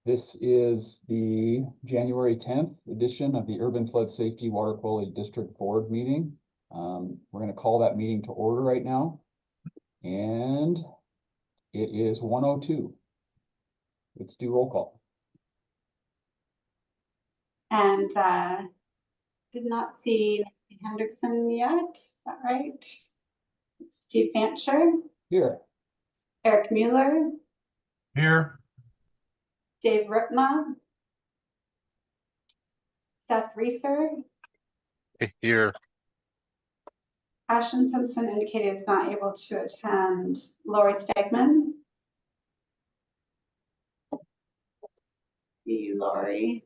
This is the January 10th edition of the Urban Flood Safety Water Quality District Board meeting. We're going to call that meeting to order right now. And it is 1:02. Let's do roll call. And did not see Nancy Hendrickson yet. Is that right? Steve Fancher. Here. Eric Mueller. Here. Dave Ripma. Seth Reeser. Here. Ashton Simpson indicated is not able to attend. Lori Stegman. See you, Lori.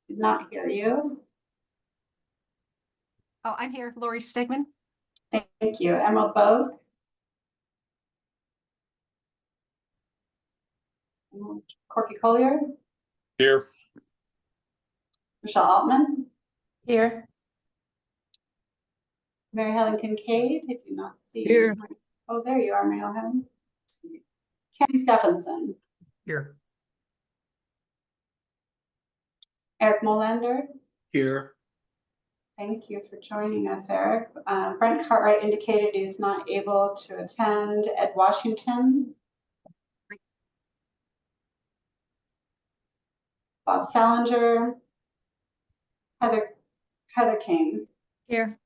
Did not hear you. Oh, I'm here, Lori Stegman. Thank you. Emerald Bogue. Corky Collier. Here. Michelle Altman. Here. Mary Helen Kincaid. I do not see Here. you. Oh, there you are, Mary Helen. Kenny Stephenson. Here. Eric Molander. Here. Thank you for joining us, Eric. Brent Cartwright indicated he is not able to attend. Ed Washington. Bob Salinger. Heather King. Here.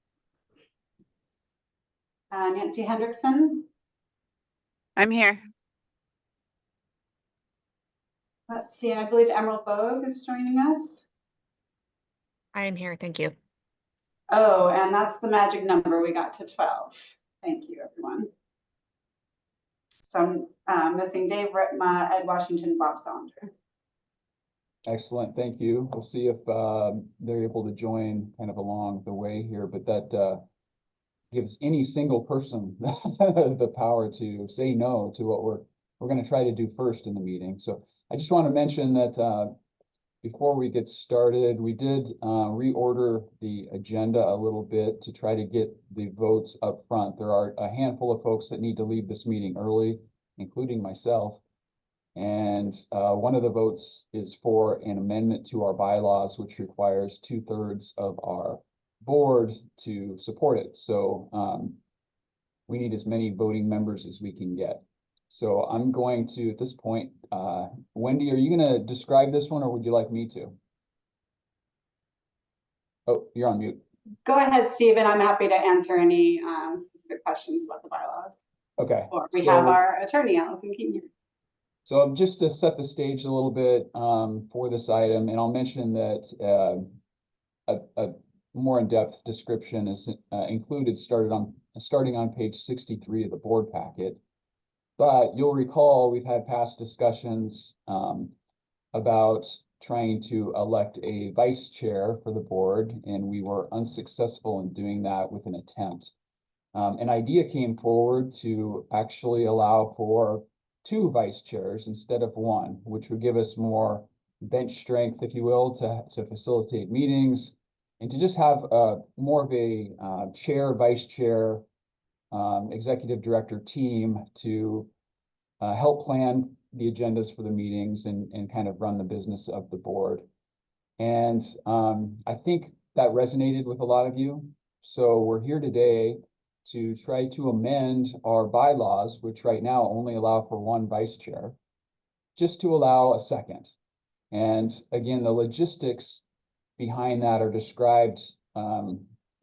Nancy Hendrickson. I'm here. Let's see, I believe Emerald Bogue is joining us. I am here, thank you. Oh, and that's the magic number. We got to 12. Thank you, everyone. So I'm missing Dave Ripma, Ed Washington, Bob Salinger. Excellent. Thank you. We'll see if they're able to join kind of along the way here, but that gives any single person the power to say no to what we're going to try to do first in the meeting. So I just want to mention that before we get started, we did reorder the agenda a little bit to try to get the votes up front. There are a handful of folks that need to leave this meeting early, including myself. And one of the votes is for an amendment to our bylaws, which requires 2/3 of our board to support it. So we need as many voting members as we can get. So I'm going to, at this point, Wendy, are you going to describe this one or would you like me to? Oh, you're on mute. Go ahead, Stephen. I'm happy to answer any specific questions about the bylaws. Okay. Or we have our attorney, Allison King, here. So just to set the stage a little bit for this item, and I'll mention that a more in-depth description is included starting on page 63 of the board packet. But you'll recall we've had past discussions about trying to elect a vice chair for the board, and we were unsuccessful in doing that with an attempt. An idea came forward to actually allow for 2 vice chairs instead of 1, which would give us more bench strength, if you will, to facilitate meetings and to just have more of a chair, vice chair, executive director team to help plan the agendas for the meetings and kind of run the business of the board. And I think that resonated with a lot of you. So we're here today to try to amend our bylaws, which right now only allow for 1 vice chair, just to allow a second. And again, the logistics behind that are described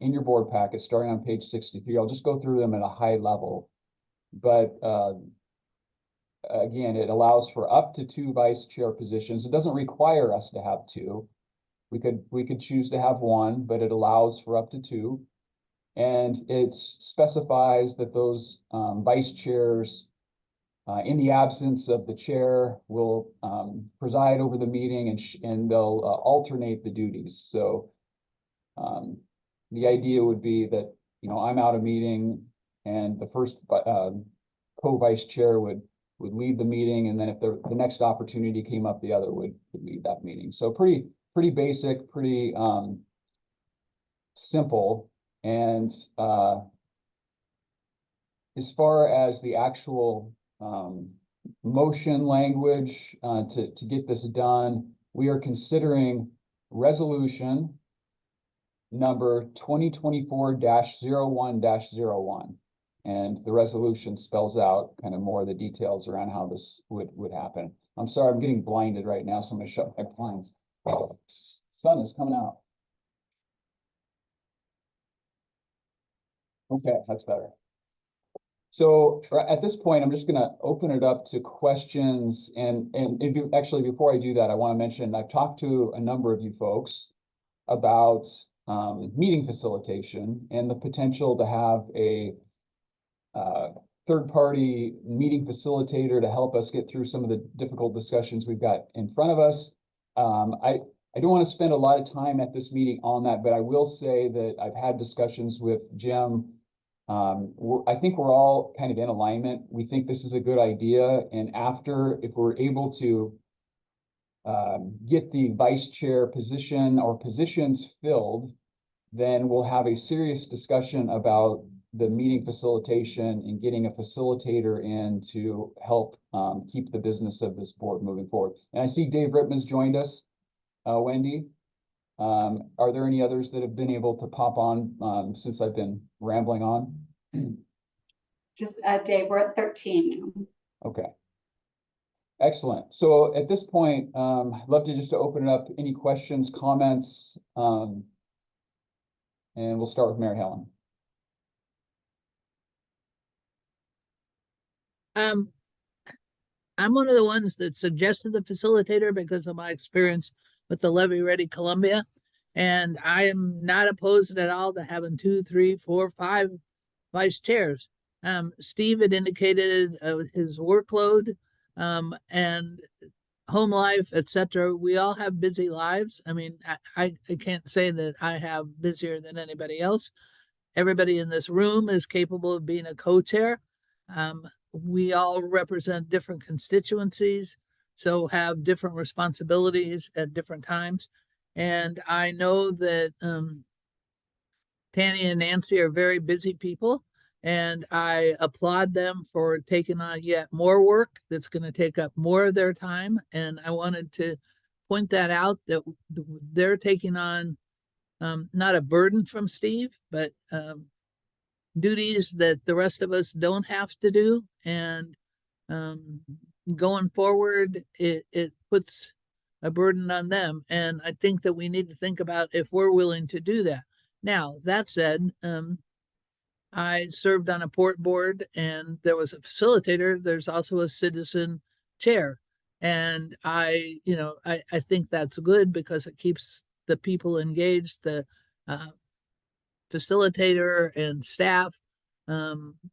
in your board packet, starting on page 63. I'll just go through them at a high level. But again, it allows for up to 2 vice chair positions. It doesn't require us to have 2. We could choose to have 1, but it allows for up to 2. And it specifies that those vice chairs, in the absence of the chair, will preside over the meeting and they'll alternate the duties. So the idea would be that, you know, I'm out of meeting and the first co-vice chair would lead the meeting, and then if the next opportunity came up, the other would lead that meeting. So pretty basic, pretty simple. And as far as the actual motion language to get this done. We are considering resolution number 2024-01-01. And the resolution spells out kind of more of the details around how this would happen. I'm sorry, I'm getting blinded right now, so I'm gonna shut my blinds. Sun is coming out. Okay, that's better. So at this point, I'm just gonna open it up to questions, and actually, before I do that, I want to mention I've talked to a number of you folks about meeting facilitation and the potential to have a third-party meeting facilitator to help us get through some of the difficult discussions we've got in front of us. I don't want to spend a lot of time at this meeting on that, but I will say that I've had discussions with Jim. I think we're all kind of in alignment. We think this is a good idea, and if we're able to get the vice chair position or positions filled, then we'll have a serious discussion about the meeting facilitation and getting a facilitator in to help keep the business of this board moving forward. And I see Dave Rittman's joined us. Wendy, are there any others that have been able to pop on since I've been rambling on? Just Dave, we're at 13 now. Okay. Excellent. So at this point, I'd love to just to open it up. Any questions, comments? And we'll start with Mary Helen. I'm one of the ones that suggested the facilitator because of my experience with the Levy Ready Columbia. And I am not opposed at all to having 2, 3, 4, 5 vice chairs. Steve had indicated his workload and home life, etc. We all have busy lives. I mean, I can't say that I have busier than anybody else. Everybody in this room is capable of being a co-chair. We all represent different constituencies, so have different responsibilities at different times. And I know that Tanny and Nancy are very busy people, and I applaud them for taking on yet more work that's going to take up more of their time. And I wanted to point that out, that they're taking on not a burden from Steve, but duties that the rest of us don't have to do. And going forward, it puts a burden on them. And I think that we need to think about if we're willing to do that. Now, that said, I served on a port board and there was a facilitator. There's also a citizen chair. And I think that's good because it keeps the people engaged, the facilitator and staff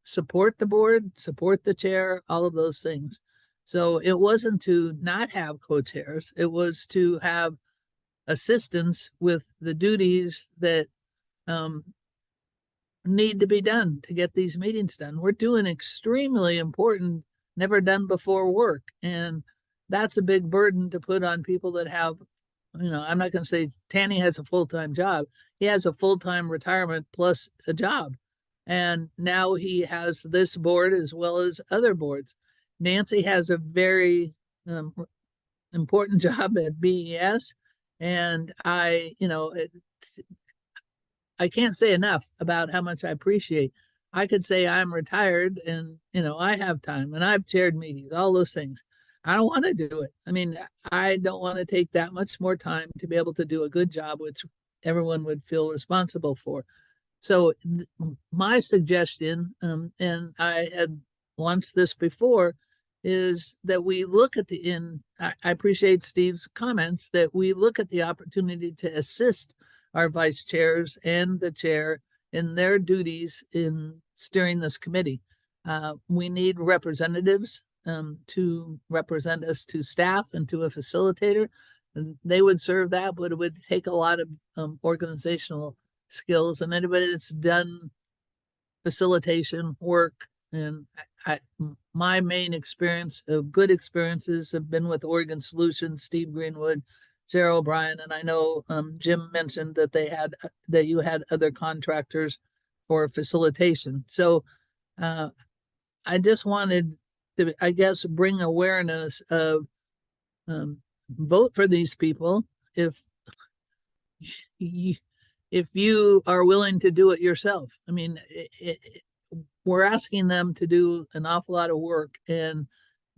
support the board, support the chair, all of those things. So it wasn't to not have co-chairs, it was to have assistance with the duties that need to be done to get these meetings done. We're doing extremely important, never done before work. And that's a big burden to put on people that have, I'm not going to say Tanny has a full-time job. He has a full-time retirement plus a job. And now he has this board as well as other boards. Nancy has a very important job at BES. And I can't say enough about how much I appreciate. I could say I'm retired and, I have time and I've chaired meetings, all those things. I don't want to do it. I mean, I don't want to take that much more time to be able to do a good job, which everyone would feel responsible for. So my suggestion, and I had launched this before, is that we look at I appreciate Steve's comments, that we look at the opportunity to assist our vice chairs and the chair in their duties in steering this committee. We need representatives to represent us to staff and to a facilitator. And they would serve that, but it would take a lot of organizational skills. And anybody that's done facilitation work, and my main experience of good experiences have been with Oregon Solutions, Steve Greenwood, Sarah O'Brien, and I know Jim mentioned that you had other contractors for facilitation. So I just wanted to, I guess, bring awareness of, vote for these people if you, if you are willing to do it yourself. I mean, we're asking them to do an awful lot of work, and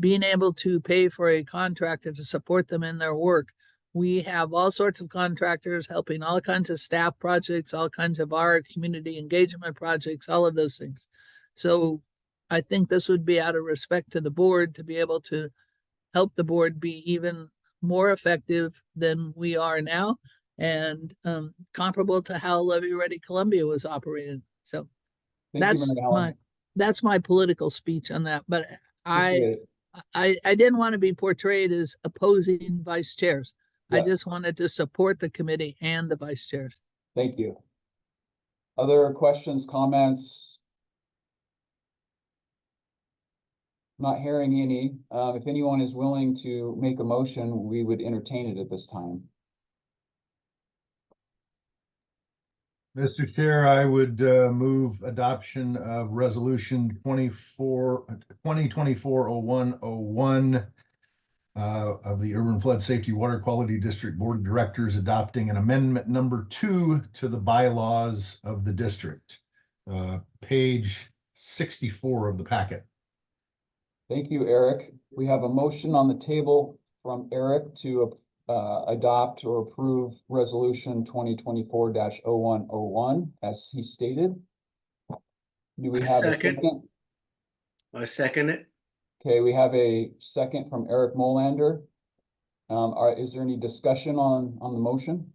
being able to pay for a contractor to support them in their work. We have all sorts of contractors helping all kinds of staff projects, all kinds of our community engagement projects, all of those things. So I think this would be out of respect to the board to be able to help the board be even more effective than we are now, and comparable to how Levy Ready Columbia was operated. So Thank you, Mary Helen. that's my political speech on that. But Appreciate it. I didn't want to be portrayed as opposing vice chairs. I Yeah. just wanted to support the committee and the vice chairs. Thank you. Other questions, comments? Not hearing any. If anyone is willing to make a motion, we would entertain it at this time. Mr. Chair, I would move adoption of resolution 2024-0101 of the Urban Flood Safety Water Quality District Board of Directors adopting an amendment number 2 to the bylaws of the district. Page 64 of the packet. Thank you, Eric. We have a motion on the table from Eric to adopt or approve resolution 2024-0101 as he stated. Do we I have a second. second? I second it. Okay, we have a second from Eric Molander. Is there any discussion on the motion?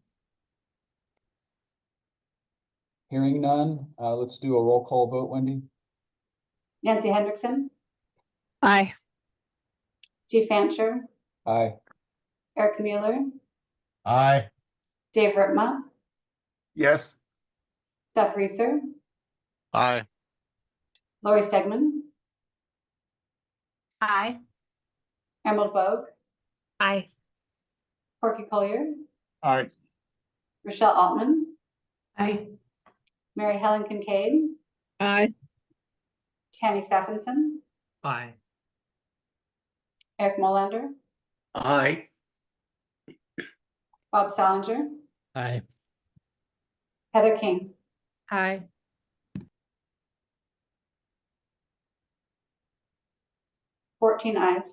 Hearing none, let's do a roll call vote, Wendy. Nancy Hendrickson, Aye. Steve Fancher, Aye. Eric Mueller, Aye. Dave Ritma, Yes. Seth Reeser, Aye. Lori Stegman, Aye. Emerald Vogue, Aye. Corky Collier, Aye. Rochelle Altman, Aye. Mary Helen Kincaid, Aye. Tammy Stephenson, Aye. Eric Molander, Aye. Bob Salinger, Aye. Heather King. Aye. 14 ayes.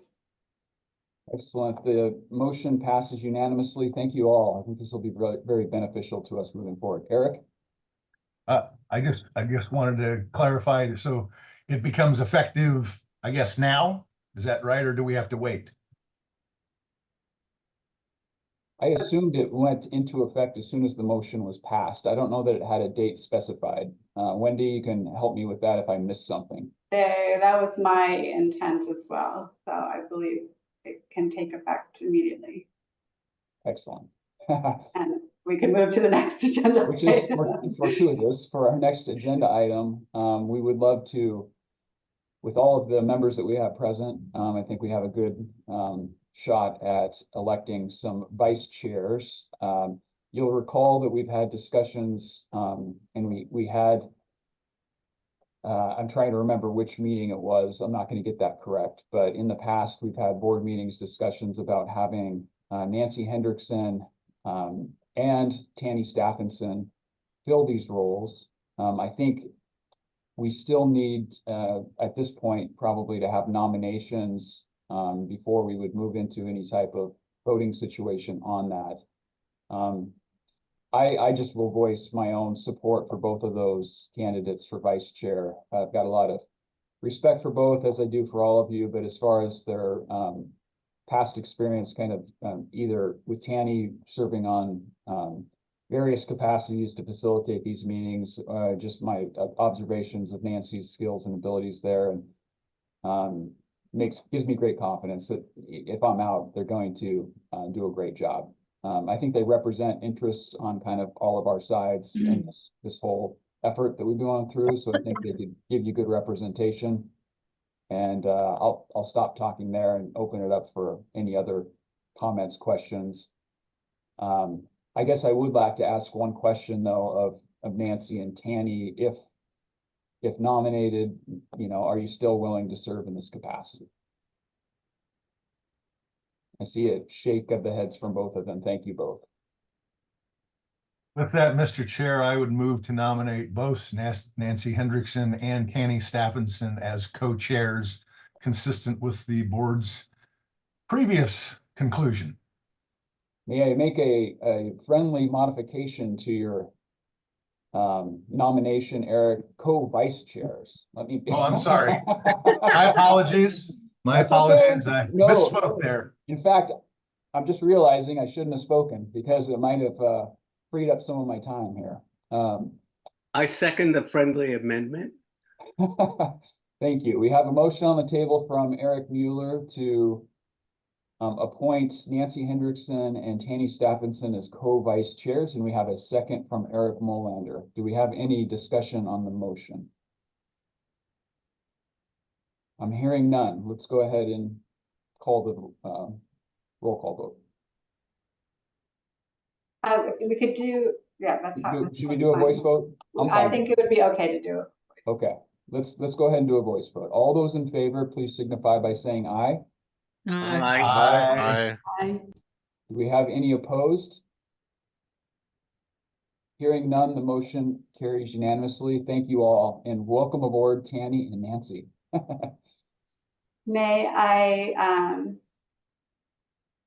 Excellent. The motion passes unanimously. Thank you all. I think this will be very, very beneficial to us moving forward. Eric? I just wanted to clarify, so it becomes effective, I guess, now? Is that right, or do we have to wait? I assumed it went into effect as soon as the motion was passed. I don't know that it had a date specified. Wendy, you can help me with that if I missed something. That was my intent as well. So I believe it can take effect immediately. Excellent. And we can move to the next agenda. Which is fortuitous. For our next agenda item, we would love to, with all of the members that we have present, I think we have a good shot at electing some vice chairs. You'll recall that we've had discussions, and we had, I'm trying to remember which meeting it was. I'm not going to get that correct, but in the past, we've had board meetings, discussions about having Nancy Hendrickson and Tanny Stephenson fill these roles. I think we still need, at this point, probably to have nominations before we would move into any type of voting situation on that. I just will voice my own support for both of those candidates for vice chair. I've got a lot of respect for both, as I do for all of you, but as far as their past experience, kind of either with Tanny serving on various capacities to facilitate these meetings, just my observations of Nancy's skills and abilities there, and gives me great confidence that if I'm out, they're going to do a great job. I think they represent interests on kind of all of our sides in this whole effort that we've been going through. So I think they could give you good representation. And I'll stop talking there and open it up for any other comments, questions. I guess I would like to ask one question though of Nancy and Tanny. If nominated, are you still willing to serve in this capacity? I see a shake of the heads from both of them. Thank you both. With that, Mr. Chair, I would move to nominate both Nancy Hendrickson and Tanny Stephenson as co-chairs, consistent with the board's previous conclusion. May I make a friendly modification to your nomination, Eric, co-vice chairs? Let me. Oh, I'm sorry. My apologies. My That's okay. apologies. I No, misspoke there. In fact, I'm just realizing I shouldn't have spoken because it might have freed up some of my time here. I second the friendly amendment. Thank you. We have a motion on the table from Eric Mueller to appoint Nancy Hendrickson and Tanny Stephenson as co-vice chairs, and we have a second from Eric Molander. Do we have any discussion on the motion? I'm hearing none. Let's go ahead and call the roll call vote. We could do, yeah, that's how. Should we do a voice vote? I think it would be okay to do it. Okay, let's go ahead and do a voice vote. All those in favor, please signify by saying aye. Aye. Aye. Do we have any opposed? Hearing none, the motion carries unanimously. Thank you all, and welcome aboard, Tanny and Nancy. May I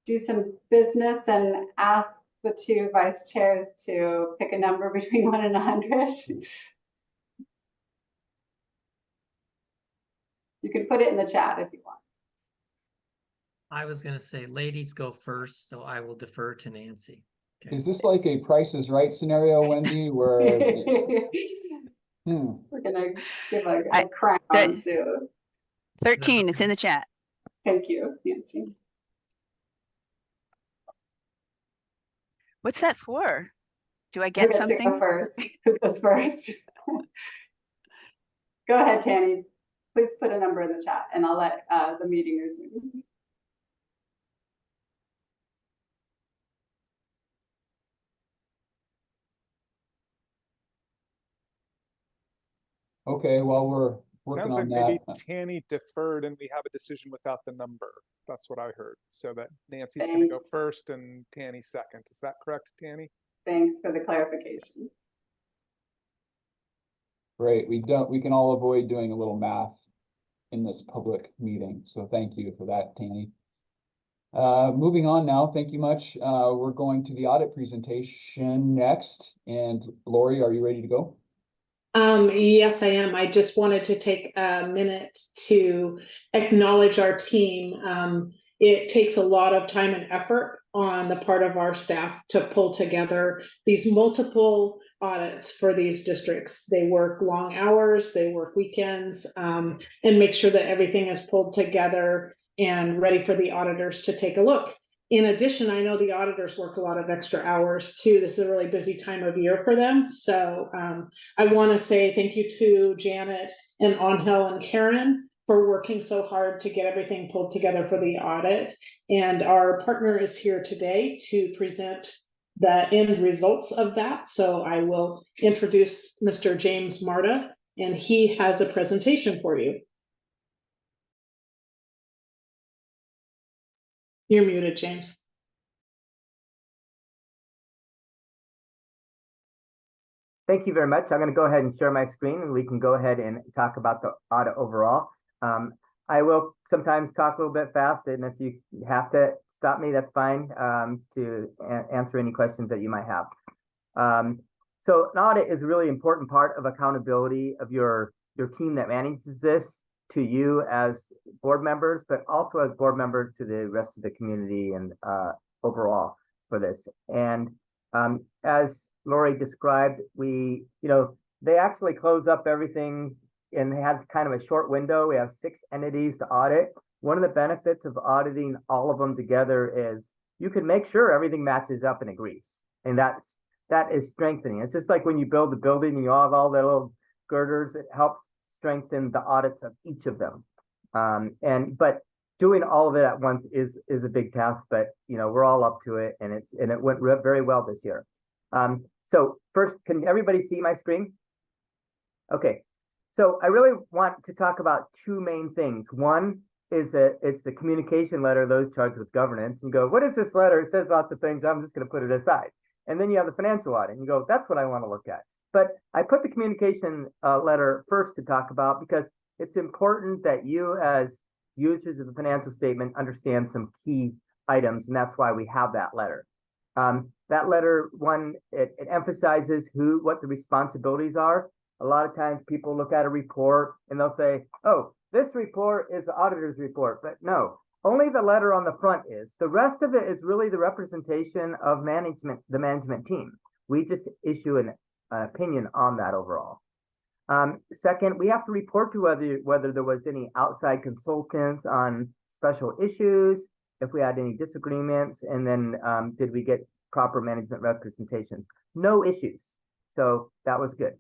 do some business and ask the two vice chairs to pick a number between 1 and 100? You can put it in the chat if you want. I was going to say ladies go first, so I will defer to Nancy. Okay. Is this like a Price is Right scenario, Wendy, where We're gonna give a crown to 13, it's in the chat. Thank you, Nancy. What's that for? Do I Who get gets to go something? first? Who goes first? Go ahead, Tanny. Please put a number in the chat and I'll let the meeting resume. okay, while we're working Sounds like on maybe that. Tanny deferred and we have a decision without the number. That's what I heard. So that Nancy's going to go first and Tanny second. Is that correct, Tanny? Thanks for the clarification. Great, we can all avoid doing a little math in this public meeting. So thank you for that, Tanny. Moving on now, thank you much. We're going to the audit presentation next. And Lori, are you ready to go? Yes, I am. I just wanted to take a minute to acknowledge our team. It takes a lot of time and effort on the part of our staff to pull together these multiple audits for these districts. They work long hours, they work weekends, and make sure that everything is pulled together and ready for the auditors to take a look. In addition, I know the auditors work a lot of extra hours too. This is a really busy time of year for them. So I want to say thank you to Janet and Angel and Karen for working so hard to get everything pulled together for the audit. And our partner is here today to present the end results of that. So I will introduce Mr. James Marta, and he has a presentation for you. You're muted, James. Thank you very much. I'm going to go ahead and share my screen and we can go ahead and talk about the audit overall. I will sometimes talk a little bit fast, and if you have to stop me, that's fine, to answer any questions that you might have. So an audit is a really important part of accountability of your team that manages this, to you as board members, but also as board members to the rest of the community and overall for this. And as Lori described, they actually close up everything and they have kind of a short window. We have 6 entities to audit. One of the benefits of auditing all of them together is you can make sure everything matches up and agrees. And that is strengthening. It's just like when you build a building and you have all the little girders, it helps strengthen the audits of each of them. But doing all of it at once is a big task, but we're all up to it, and it went very well this year. So first, can everybody see my screen? Okay, so I really want to talk about 2 main things. One is that it's the communication letter, those charged with governance, and you go, what is this letter? It says lots of things. I'm just going to put it aside. And then you have the financial audit and you go, that's what I want to look at. But I put the communication letter first to talk about because it's important that you as users of the financial statement understand some key items, and that's why we have that letter. That letter, one, it emphasizes what the responsibilities are. A lot of times people look at a report and they'll say, oh, this report is the auditor's report, but no, only the letter on the front is. The rest of it is really the representation of management, the management team. We just issue an opinion on that overall. Second, we have to report to whether there was any outside consultants on special issues, if we had any disagreements, and then did we get proper management representations? No issues. So that was good.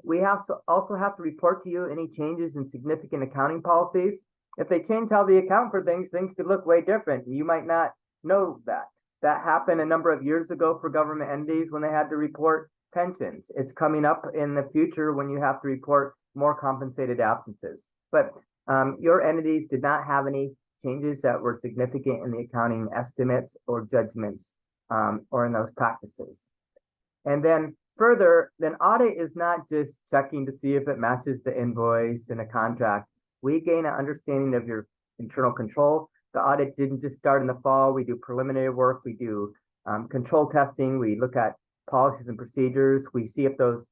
We also have to report to you any changes in significant accounting policies. If they change how they account for things, things could look way different. You might not know that. That happened a number of years ago for government entities when they had to report pensions. It's coming up in the future when you have to report more compensated absences. But your entities did not have any changes that were significant in the accounting estimates or judgments or in those practices. And then further, then audit is not just checking to see if it matches the invoice and a contract. We gain an understanding of your internal control. The audit didn't just start in the fall. We do preliminary work. We do control testing. We look at policies and procedures. We see if those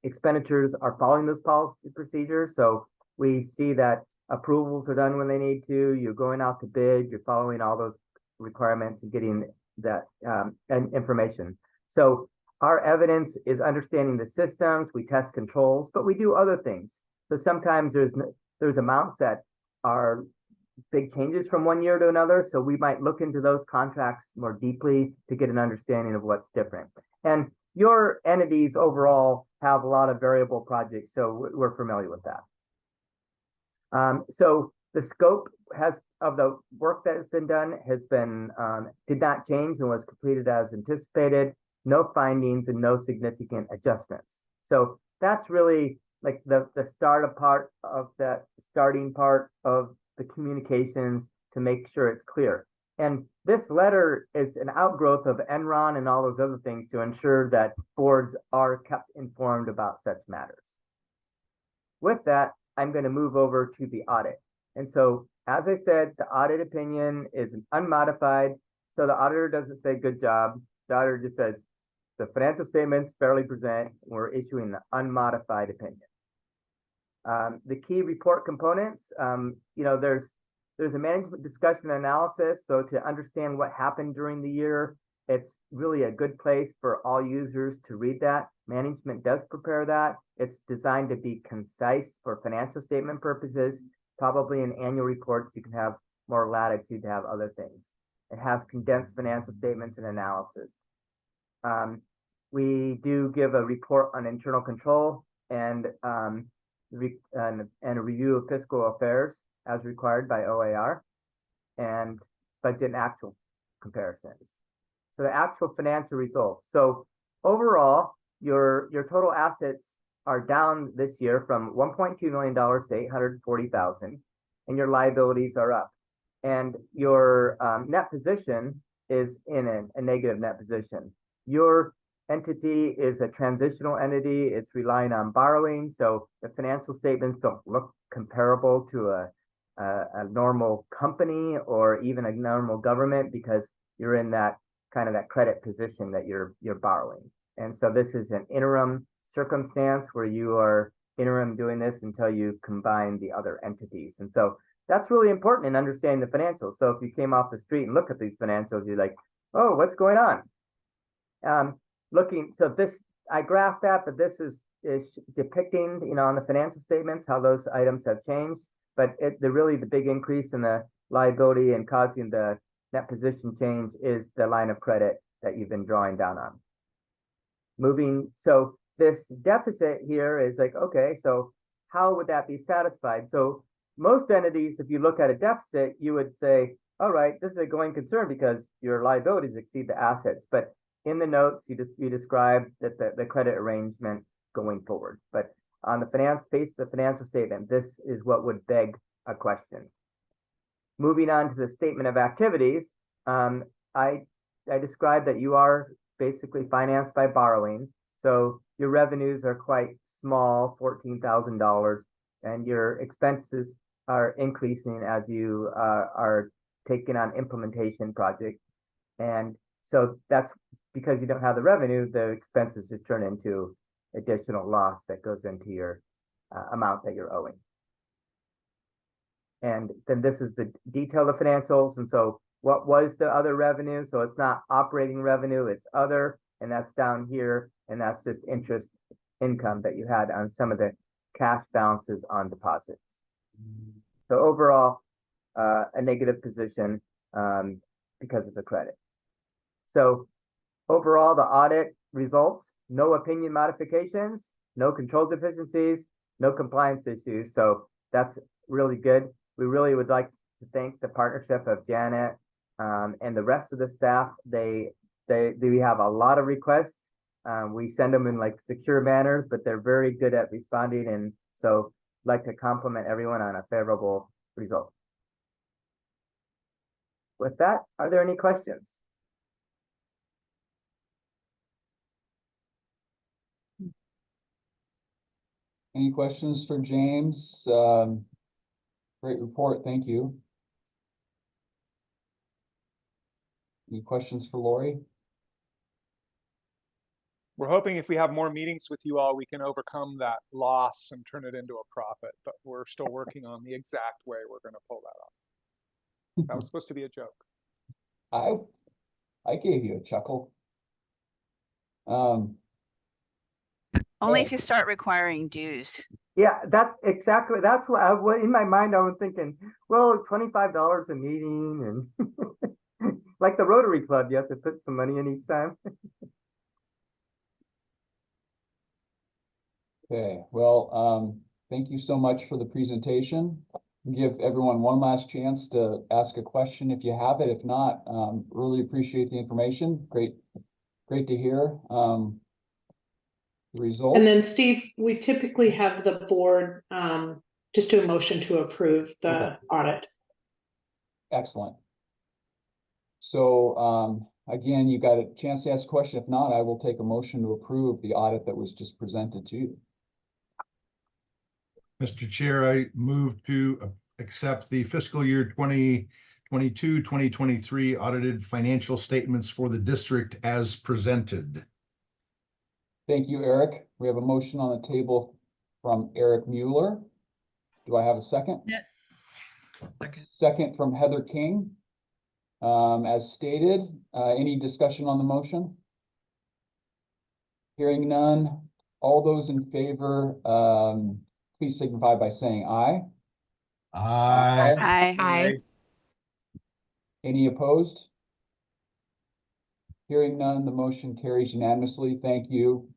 expenditures are following those policy and procedures. So we see that approvals are done when they need to. You're going out to bid. You're following all those requirements and getting that information. So our evidence is understanding the systems. We test controls, but we do other things. So sometimes there's amounts that are big changes from one year to another. So we might look into those contracts more deeply to get an understanding of what's different. And your entities overall have a lot of variable projects, so we're familiar with that. So the scope of the work that has been done did not change and was completed as anticipated. No findings and no significant adjustments. So that's really like the starting part of the communications to make sure it's clear. And this letter is an outgrowth of Enron and all those other things to ensure that boards are kept informed about such matters. With that, I'm going to move over to the audit. And so, as I said, the audit opinion is unmodified. So the auditor doesn't say good job. The auditor just says the financial statements fairly present. We're issuing the unmodified opinion. The key report components, there's a management discussion analysis. So to understand what happened during the year, it's really a good place for all users to read that. Management does prepare that. It's designed to be concise for financial statement purposes. Probably in annual reports, you can have more latitude to have other things. It has condensed financial statements and analysis. We do give a report on internal control and a review of fiscal affairs as required by OAR and budget and actual comparisons. So the actual financial results. So overall, your total assets are down this year from $1.2 million to $840,000, and your liabilities are up. And your net position is in a negative net position. Your entity is a transitional entity. It's relying on borrowing. So the financial statements don't look comparable to a normal company or even a normal government because you're in that kind of that credit position that you're borrowing. And so this is an interim circumstance where you are interim doing this until you combine the other entities. And so that's really important in understanding the financials. So if you came off the street and look at these financials, you're like, oh, what's going on? So this, I graphed that, but this is depicting, on the financial statements, how those items have changed. But the big increase in the liability and causing the net position change is the line of credit that you've been drawing down on. So this deficit here is like, okay, so how would that be satisfied? So most entities, if you look at a deficit, you would say, all right, this is a going concern because your liabilities exceed the assets. But in the notes, you describe that the credit arrangement going forward. But on the face of the financial statement, this is what would beg a question. Moving on to the statement of activities, I described that you are basically financed by borrowing. So your revenues are quite small, $14,000, and your expenses are increasing as you are taking on implementation project. And so that's because you don't have the revenue, the expenses just turn into additional loss that goes into your amount that you're owing. And then this is the detail of financials. And so what was the other revenue? So it's not operating revenue, it's other, and that's down here. And that's just interest income that you had on some of the cash balances on deposits. So overall, a negative position because of the credit. So overall, the audit results, no opinion modifications, no control deficiencies, no compliance issues. So that's really good. We really would like to thank the partnership of Janet and the rest of the staff. They have a lot of requests. We send them in like secure manners, but they're very good at responding. And so I'd like to compliment everyone on a favorable result. With that, are there any questions? Any questions for James? Great report, thank you. Any questions for Lori? We're hoping if we have more meetings with you all, we can overcome that loss and turn it into a profit, but we're still working on the exact way we're going to pull that off. That was supposed to be a joke. I gave you a chuckle. Only if you start requiring dues. Yeah, that's exactly. That's what in my mind I was thinking. Well, $25 a meeting, and like the Rotary Club, you have to put some money in each time. Okay, well, thank you so much for the presentation. Give everyone one last chance to ask a question if you have it. If not, really appreciate the information. Great to hear. The results. And then Steve, we typically have the board just do a motion to approve the audit. Excellent. So again, you got a chance to ask a question. If not, I will take a motion to approve the audit that was just presented to you. Mr. Chair, I move to accept the fiscal year 2022-2023 audited financial statements for the district as presented. Thank you, Eric. We have a motion on the table from Eric Mueller. Do I have a second? Yeah. Second from Heather King. As stated, any discussion on the motion? Hearing none. All those in favor, please signify by saying aye. Aye. Aye. Any opposed? Hearing none, the motion carries unanimously. Thank you,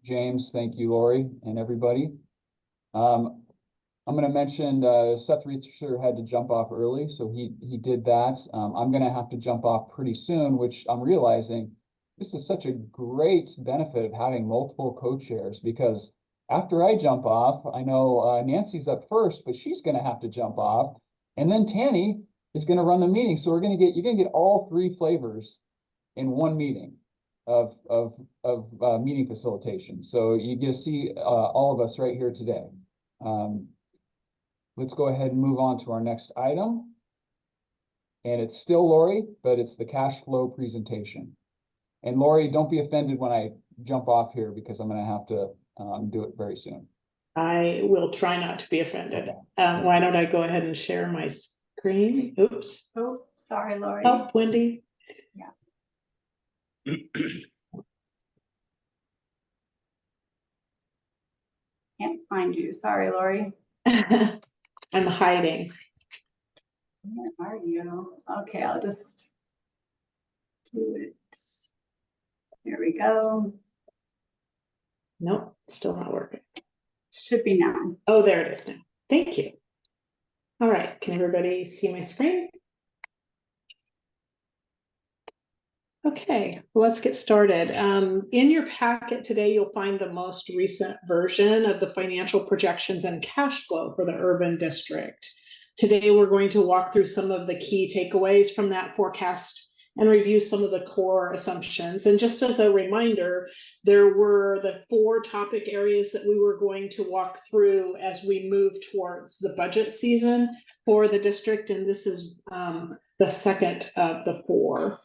James. Thank you, Lori, and everybody. I'm going to mention Seth Reitzer had to jump off early, so he did that. I'm going to have to jump off pretty soon, which I'm realizing this is such a great benefit of having multiple co-chairs, because after I jump off, I know Nancy's up first, but she's going to have to jump off, and then Tanny is going to run the meeting. So you're going to get all three flavors in one meeting of meeting facilitation. So you get to see all of us right here today. Let's go ahead and move on to our next item. And it's still Lori, but it's the cash flow presentation. And Lori, don't be offended when I jump off here, because I'm going to have to do it very soon. I will try not to be offended. Okay. Why don't I go ahead and share my screen? Oops. Oh, sorry, Lori. Oh, Wendy. Can't find you. Sorry, Lori. I'm hiding. Where are you? Okay, I'll just do it. Here we go. Nope, still not working. Should be now. Oh, there it is now. Thank you. All right, can everybody see my screen? Okay, let's get started. In your packet today, you'll find the most recent version of the financial projections and cash flow for the urban district. Today, we're going to walk through some of the key takeaways from that forecast and review some of the core assumptions. And just as a reminder, there were the 4 topic areas that we were going to walk through as we move towards the budget season for the district, and this is the second of the 4.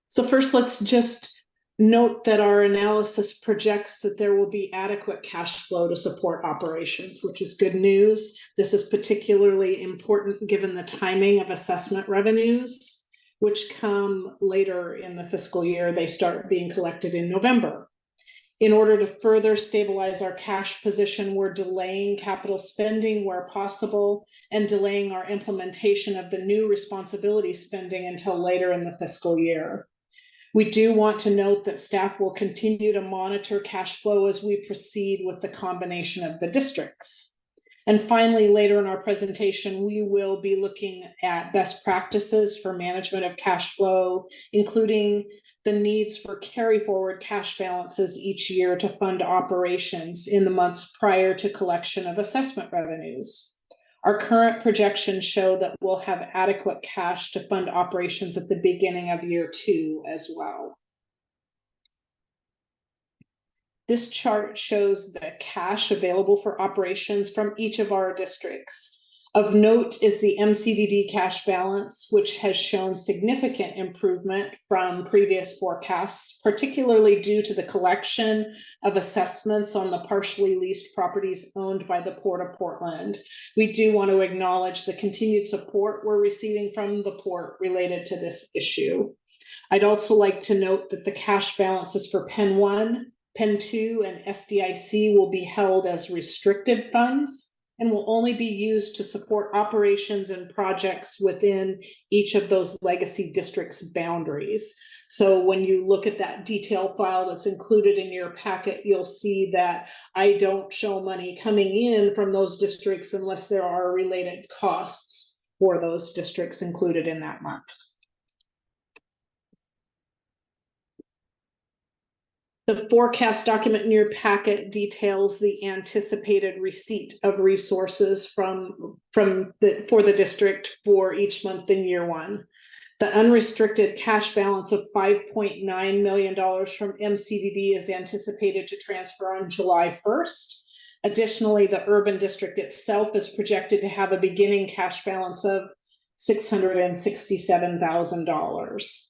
So first, let's just note that our analysis projects that there will be adequate cash flow to support operations, which is good news. This is particularly important given the timing of assessment revenues, which come later in the fiscal year. They start being collected in November. In order to further stabilize our cash position, we're delaying capital spending where possible and delaying our implementation of the new responsibility spending until later in the fiscal year. We do want to note that staff will continue to monitor cash flow as we proceed with the combination of the districts. And finally, later in our presentation, we will be looking at best practices for management of cash flow, including the needs for carry forward cash balances each year to fund operations in the months prior to collection of assessment revenues. Our current projections show that we'll have adequate cash to fund operations at the beginning of year 2 as well. This chart shows the cash available for operations from each of our districts. Of note is the MCDD cash balance, which has shown significant improvement from previous forecasts, particularly due to the collection of assessments on the partially leased properties owned by the Port of Portland. We do want to acknowledge the continued support we're receiving from the port related to this issue. I'd also like to note that the cash balances for Pen 1, Pen 2, and SDIC will be held as restricted funds and will only be used to support operations and projects within each of those legacy districts' boundaries. So when you look at that detail file that's included in your packet, you'll see that I don't show money coming in from those districts unless there are related costs for those districts included in that month. The forecast document in your packet details the anticipated receipt of resources for the district for each month in year 1. The unrestricted cash balance of $5.9 million from MCDD is anticipated to transfer on July 1st. Additionally, the urban district itself is projected to have a beginning cash balance of $667,000.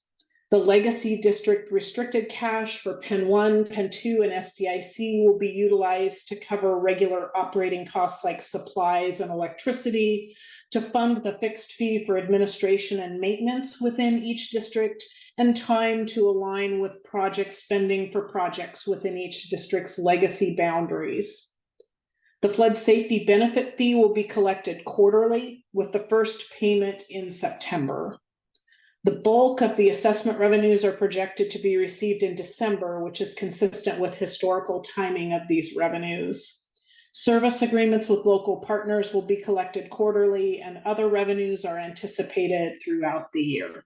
The legacy district restricted cash for Pen 1, Pen 2, and SDIC will be utilized to cover regular operating costs like supplies and electricity, to fund the fixed fee for administration and maintenance within each district, and time to align with project spending for projects within each district's legacy boundaries. The flood safety benefit fee will be collected quarterly, with the first payment in September. The bulk of the assessment revenues are projected to be received in December, which is consistent with historical timing of these revenues. Service agreements with local partners will be collected quarterly, and other revenues are anticipated throughout the year.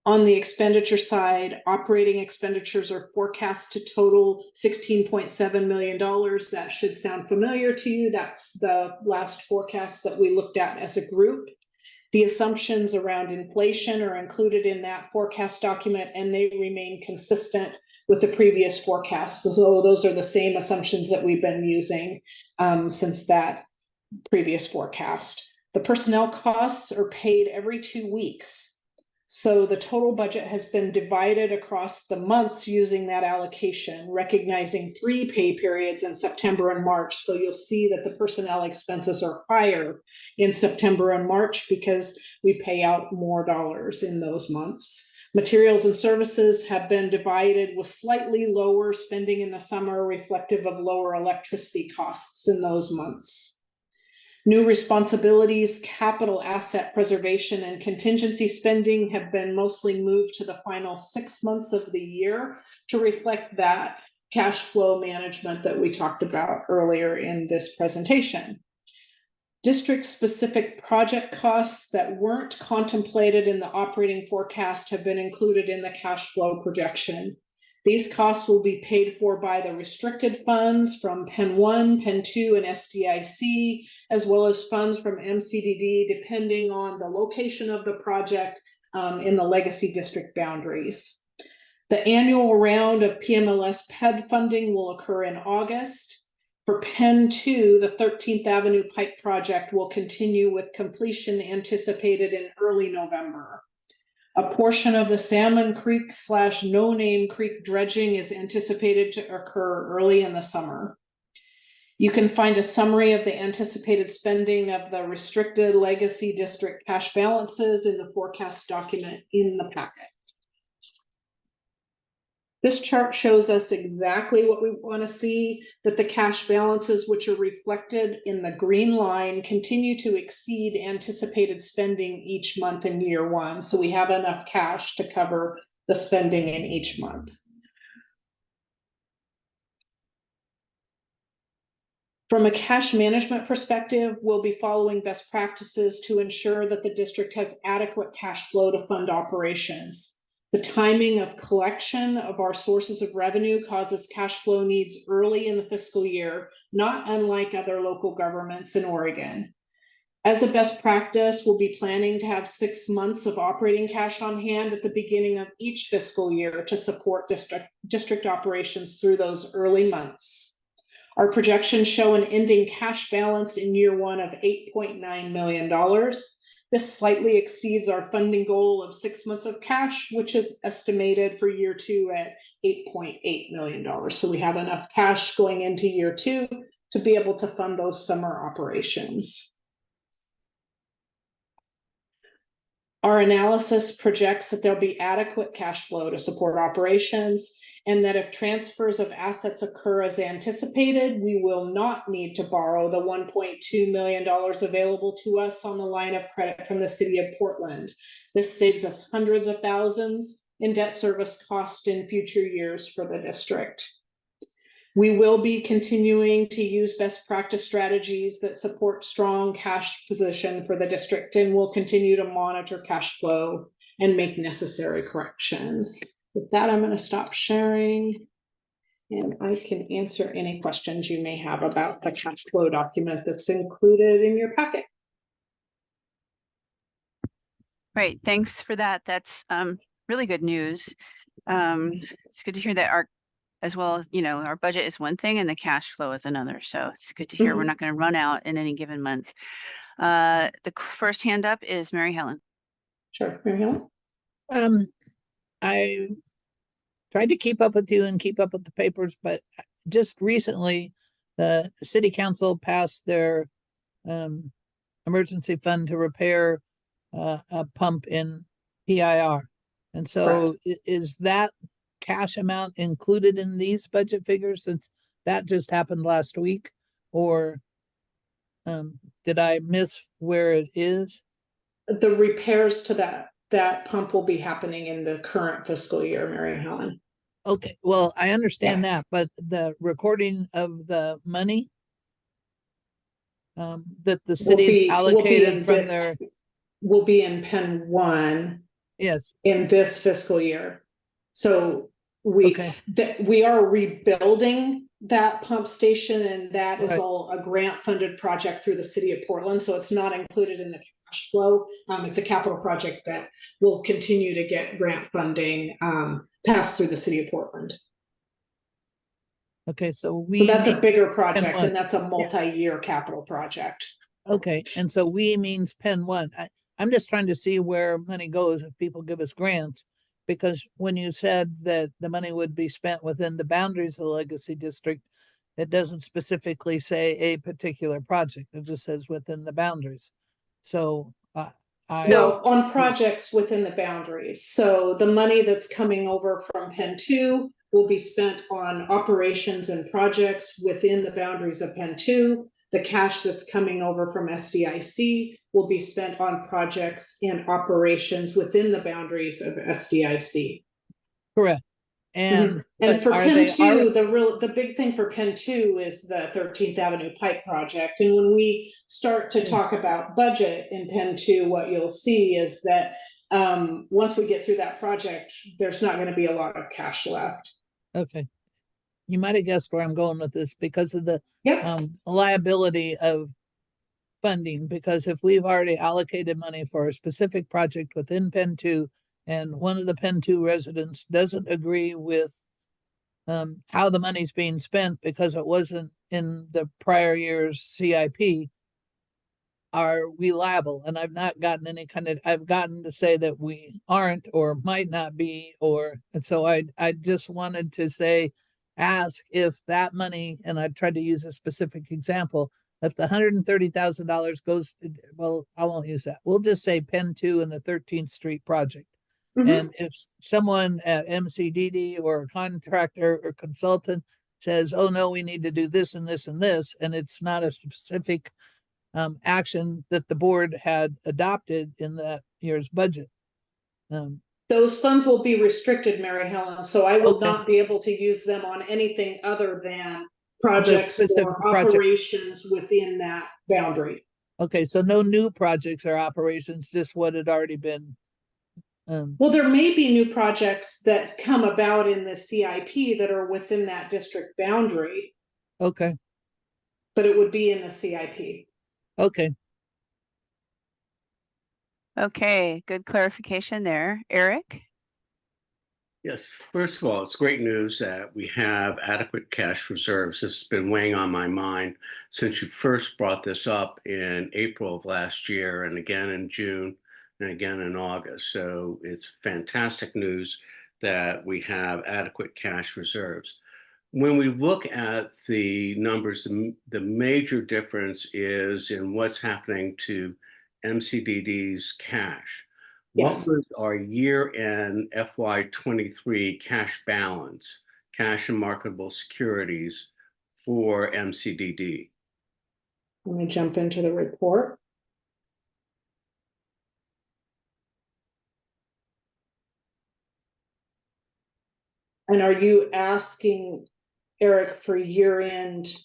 On the expenditure side, operating expenditures are forecast to total $16.7 million. That should sound familiar to you. That's the last forecast that we looked at as a group. The assumptions around inflation are included in that forecast document, and they remain consistent with the previous forecast. So those are the same assumptions that we've been using since that previous forecast. The personnel costs are paid every 2 weeks. So the total budget has been divided across the months using that allocation, recognizing 3 pay periods in September and March. So you'll see that the personnel expenses are higher in September and March because we pay out more dollars in those months. Materials and services have been divided with slightly lower spending in the summer, reflective of lower electricity costs in those months. New responsibilities, capital asset preservation, and contingency spending have been mostly moved to the final 6 months of the year to reflect that cash flow management that we talked about earlier in this presentation. District-specific project costs that weren't contemplated in the operating forecast have been included in the cash flow projection. These costs will be paid for by the restricted funds from Penn 1, Penn 2, and SDIC, as well as funds from MCDD, depending on the location of the project in the legacy district boundaries. The annual round of PMLS PED funding will occur in August. For Penn 2, the 13th Avenue Pike project will continue with completion anticipated in early November. A portion of the Salmon Creek / No Name Creek dredging is anticipated to occur early in the summer. You can find a summary of the anticipated spending of the restricted legacy district cash balances in the forecast document in the packet. This chart shows us exactly what we want to see, that the cash balances, which are reflected in the green line, continue to exceed anticipated spending each month in year one. So we have enough cash to cover the spending in each month. From a cash management perspective, we'll be following best practices to ensure that the district has adequate cash flow to fund operations. The timing of collection of our sources of revenue causes cash flow needs early in the fiscal year, not unlike other local governments in Oregon. As a best practice, we'll be planning to have 6 months of operating cash on hand at the beginning of each fiscal year to support district operations through those early months. Our projections show an ending cash balance in year one of $8.9 million. This slightly exceeds our funding goal of 6 months of cash, which is estimated for year two at $8.8 million. So we have enough cash going into year two to be able to fund those summer operations. Our analysis projects that there'll be adequate cash flow to support operations, and that if transfers of assets occur as anticipated, we will not need to borrow the $1.2 million available to us on the line of credit from the city of Portland. This saves us hundreds of thousands in debt service cost in future years for the district. We will be continuing to use best practice strategies that support strong cash position for the district, and we'll continue to monitor cash flow and make necessary corrections. With that, I'm going to stop sharing, and I can answer any questions you may have about the cash flow document that's included in your packet. Great, thanks for that. That's really good news. It's good to hear that as well as, our budget is one thing and the cash flow is another. So it's good to hear we're not going to run out in any given month. The first hand up is Mary Helen. Sure, Mary Helen. I tried to keep up with you and keep up with the papers, but just recently the city council passed their emergency fund to repair a pump in PIR. And so is that cash amount included in these budget figures, since that just happened last week, or did I miss where it is? The repairs to that pump will be happening in the current fiscal year, Mary Helen. Okay, well, I understand that, but the recording of the money that the city's allocated from their will be in Penn 1. Yes. In this fiscal year. So we are rebuilding that pump station, and that is all a grant funded project through the city of Portland. So it's not included in the cash flow. It's a capital project that will continue to get grant funding passed through the city of Portland. Okay, so that's a bigger project, and that's a multi-year capital project. Okay, and so we means Penn 1. I'm just trying to see where money goes if people give us grants, because when you said that the money would be spent within the boundaries of the legacy district, it doesn't specifically say a particular project. It just says within the boundaries. So on projects within the boundaries. So the money that's coming over from Penn 2 will be spent on operations and projects within the boundaries of Penn 2. The cash that's coming over from SDIC will be spent on projects and operations within the boundaries of SDIC. Correct. And for Penn 2, the big thing for Penn 2 is the 13th Avenue Pike project. And when we start to talk about budget in Penn 2, what you'll see is that once we get through that project, there's not going to be a lot of cash left. Okay. You might have guessed where I'm going with this because of the Yep. liability of funding, because if we've already allocated money for a specific project within Pen 2 and one of the Pen 2 residents doesn't agree with how the money's being spent because it wasn't in the prior year's CIP, are we liable? And I've not gotten any kind of, I've gotten to say that we aren't or might not be, and so I just wanted to say, ask if that money, and I tried to use a specific example, if the $130,000 goes, well, I won't use that. We'll just say Pen 2 and the 13th Street project. And if someone at MCDD or a contractor or consultant says, oh no, we need to do this and this and this, and it's not a specific action that the board had adopted in that year's budget. Those funds will be restricted, Mary Helen, so I will Okay. not be able to use them on anything other than projects specific or project. operations within that boundary. Okay, so no new projects or operations, just what had already been. Well, there may be new projects that come about in the CIP that are within that district boundary, Okay, but it would be in the CIP. okay. Okay, good clarification there. Eric? Yes, first of all, it's great news that we have adequate cash reserves. This has been weighing on my mind since you first brought this up in April of last year, and again in June, and again in August. So it's fantastic news that we have adequate cash reserves. When we look at the numbers, the major difference is in what's happening to MCDD's cash. Yes. What was our year-end FY23 cash balance, cash and marketable securities for MCDD? Let me jump into the report. And are you asking, Eric, for year-end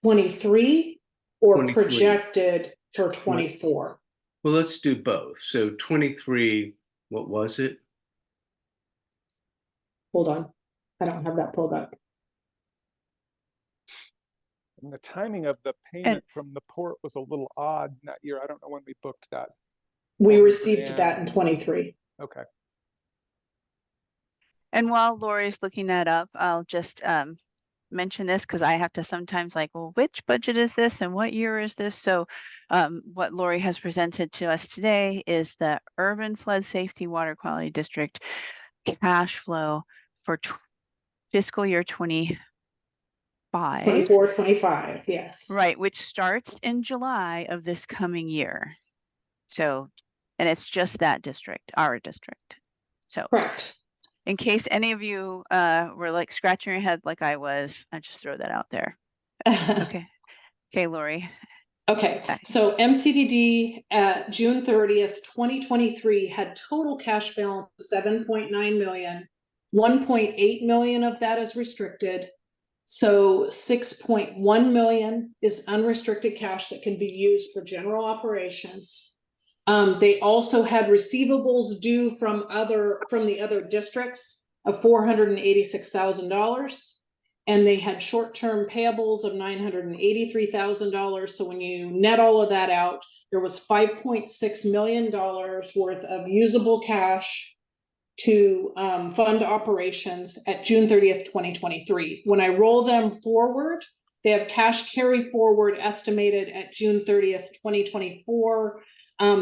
23 or 23. projected for 24? Well, let's do both. So 23, what was it? Hold on, I don't have that pulled up. And the timing of the payment from the port was a little odd that year. I don't know when we booked that. We Oh, received man. that in 23. Okay. And while Lori's looking that up, I'll just mention this because I have to sometimes like, well, which budget is this and what year is this? So what Lori has presented to us today is the Urban Flood Safety Water Quality District cash flow for fiscal year 25. 24, 25, yes. Right, which starts in July of this coming year. So, and it's just that district, our district. So Correct. in case any of you were like scratching your head like I was, I just throw that out there. Okay. Okay, Lori. Okay, so MCDD at June 30th, 2023 had total cash balance of 7.9 million. 1.8 million of that is restricted. So 6.1 million is unrestricted cash that can be used for general operations. They also had receivables due from the other districts of $486,000. And they had short-term payables of $983,000. So when you net all of that out, there was $5.6 million worth of usable cash to fund operations at June 30th, 2023. When I roll them forward, they have cash carry forward estimated at June 30th, 2024.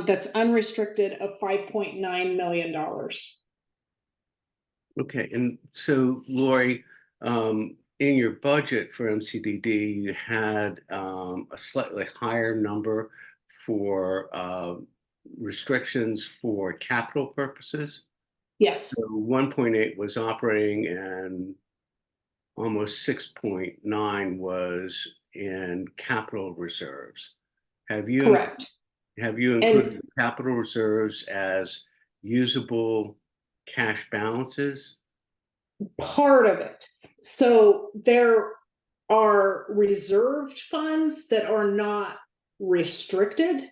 That's unrestricted of $5.9 million. Okay, and so Lori, in your budget for MCDD, you had a slightly higher number for restrictions for capital purposes. Yes. So 1.8 was operating and almost 6.9 was in capital reserves. Correct. Have you included capital reserves as usable cash balances? Part of it. So there are reserved funds that are not restricted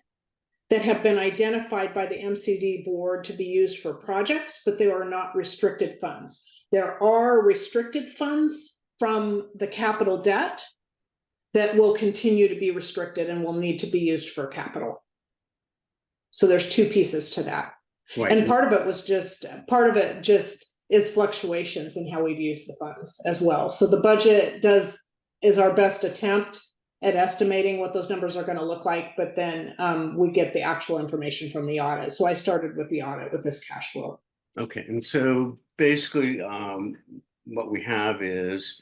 that have been identified by the MCD board to be used for projects, but they are not restricted funds. There are restricted funds from the capital debt that will continue to be restricted and will need to be used for capital. So there's two pieces to that. Right. And part of it just is fluctuations in how we've used the funds as well. So the budget is our best attempt at estimating what those numbers are going to look like, but then we get the actual information from the audit. So I started with the audit with this cash flow. Okay, and so basically, what we have is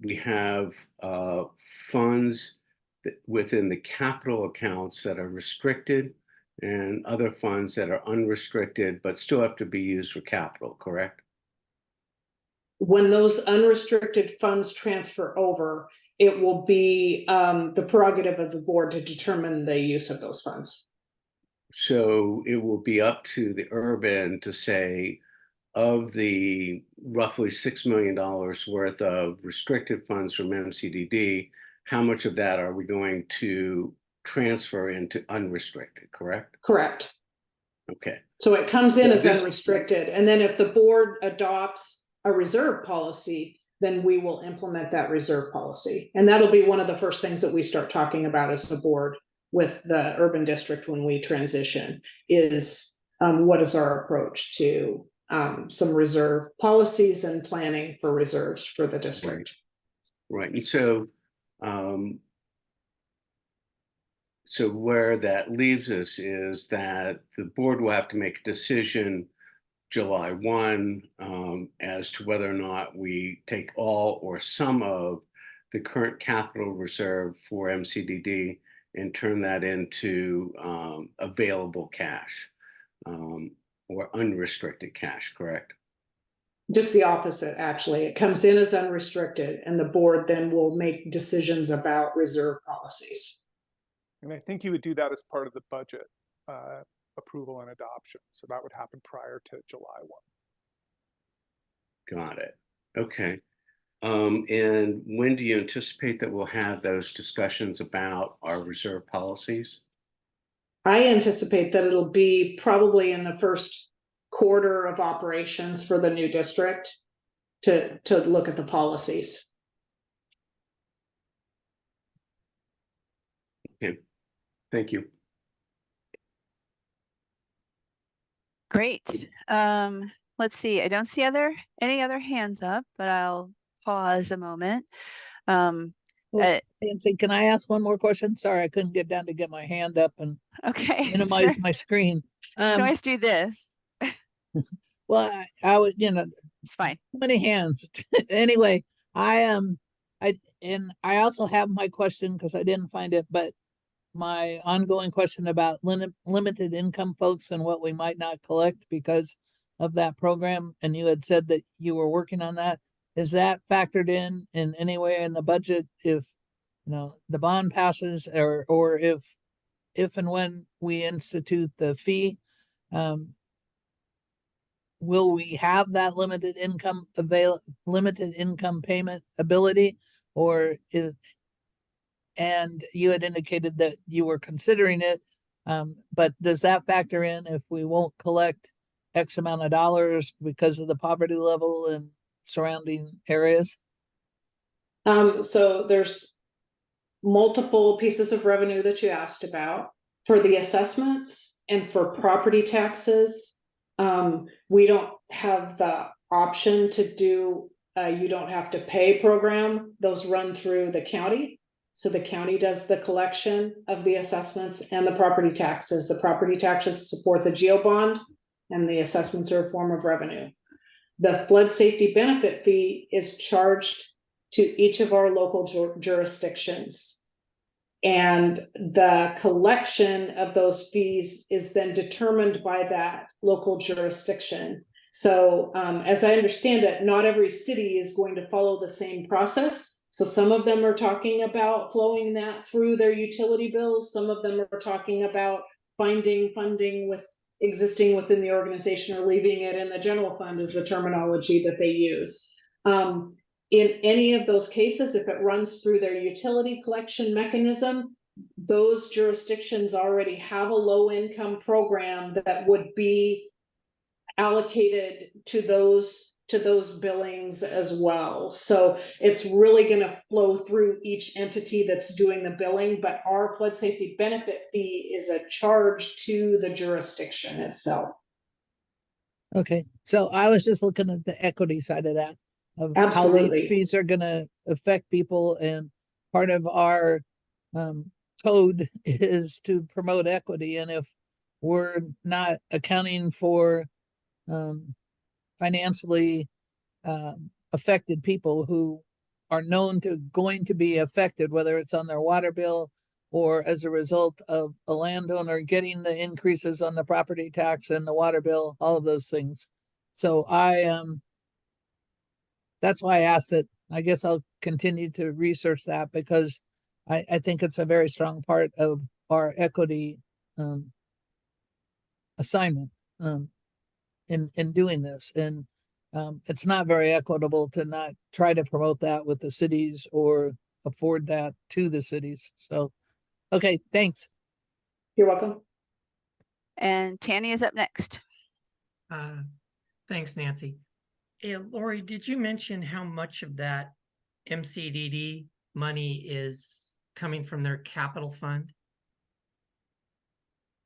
we have funds within the capital accounts that are restricted and other funds that are unrestricted but still have to be used for capital, correct? When those unrestricted funds transfer over, it will be the prerogative of the board to determine the use of those funds. So it will be up to the urban to say, of the roughly $6 million worth of restricted funds from MCDD, how much of that are we going to transfer into unrestricted, correct? Correct. Okay. So it comes in So as this- unrestricted, and then if the board adopts a reserve policy, then we will implement that reserve policy. And that'll be one of the first things that we start talking about as the board with the urban district when we transition is what is our approach to some reserve policies and planning for reserves for the district. Right, and so so where that leaves us is that the board will have to make a decision July 1 as to whether or not we take all or some of the current capital reserve for MCDD and turn that into available cash or unrestricted cash, correct? Just the opposite, actually. It comes in as unrestricted, and the board then will make decisions about reserve policies. And I think you would do that as part of the budget approval and adoption. So that would happen prior to July 1. Got it. Okay. And when do you anticipate that we'll have those discussions about our reserve policies? I anticipate that it'll be probably in the first quarter of operations for the new district to look at the policies. Okay. Thank you. Great. Let's see. I don't see any other hands up, but I'll pause a moment. Nancy, can I ask one more question? Sorry, I couldn't get down to get my hand up and Okay. minimize Sure. my screen. Can always do this. Well, I would, It's fine. too many hands. Anyway, I also have my question because I didn't find it, but my ongoing question about limited income folks and what we might not collect because of that program. And you had said that you were working on that. Is that factored in any way in the budget if, the bond passes or if and when we institute the fee, will we have that limited income payment ability, or and you had indicated that you were considering it, but does that factor in if we won't collect X amount of dollars because of the poverty level in surrounding areas? So there's multiple pieces of revenue that you asked about. For the assessments and for property taxes, we don't have the option to do you don't have to pay program. Those run through the county. So the county does the collection of the assessments and the property taxes. The property taxes support the GEO bond and the assessments are a form of revenue. The flood safety benefit fee is charged to each of our local jurisdictions. And the collection of those fees is then determined by that local jurisdiction. So as I understand it, not every city is going to follow the same process. So some of them are talking about flowing that through their utility bills. Some of them are talking about finding funding with existing within the organization or leaving it in the general fund is the terminology that they use. In any of those cases, if it runs through their utility collection mechanism, those jurisdictions already have a low income program that would be allocated to those billings as well. So it's really going to flow through each entity that's doing the billing, but our flood safety benefit fee is a charge to the jurisdiction itself. Okay, so I was just looking at the equity side of that, of how Absolutely. late fees are gonna affect people, and part of our code is to promote equity, and if we're not accounting for financially affected people who are known to going to be affected, whether it's on their water bill or as a result of a landowner getting the increases on the property tax and the water bill, all of those things. So that's why I asked it. I guess I'll continue to research that because I think it's a very strong part of our equity assignment in doing this. And it's not very equitable to not try to promote that with the cities or afford that to the cities. So, okay, thanks. You're welcome. And Tanny is up next. Thanks, Nancy. Hey, Lori, did you mention how much of that MCDD money is coming from their capital fund?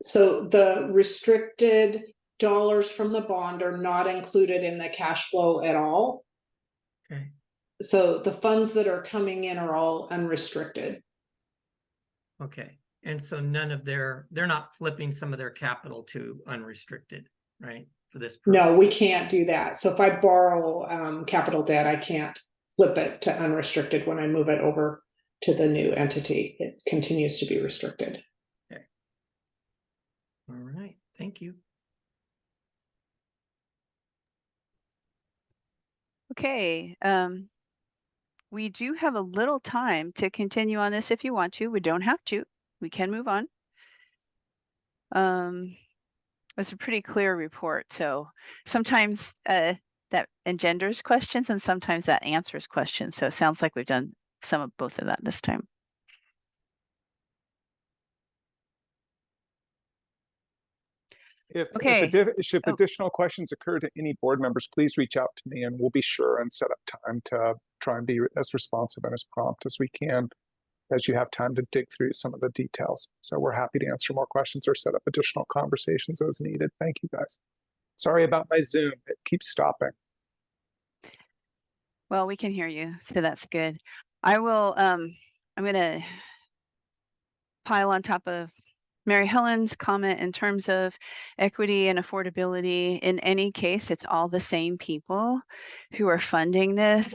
So the restricted dollars from the bond are not included in the cash flow at all. Okay. So the funds that are coming in are all unrestricted. Okay. And so they're not flipping some of their capital to unrestricted, right? For this program? No, we can't do that. So if I borrow capital debt, I can't flip it to unrestricted when I move it over to the new entity. It continues to be restricted. Okay. All right. Thank you. Okay, we do have a little time to continue on this if you want to. We don't have to. We can move on. It's a pretty clear report. So sometimes that engenders questions and sometimes that answers questions. So it sounds like we've done some of both of that this time. If Oh. additional questions occur to any board members, please reach out to me and we'll be sure and set up time to try and be as responsive and as prompt as we can as you have time to dig through some of the details. So we're happy to answer more questions or set up additional conversations as needed. Thank you, guys. Sorry about my Zoom. It keeps stopping. Well, we can hear you, so that's good. I will, I'm gonna pile on top of Mary Helen's comment in terms of equity and affordability. In any case, it's all the same people who are funding this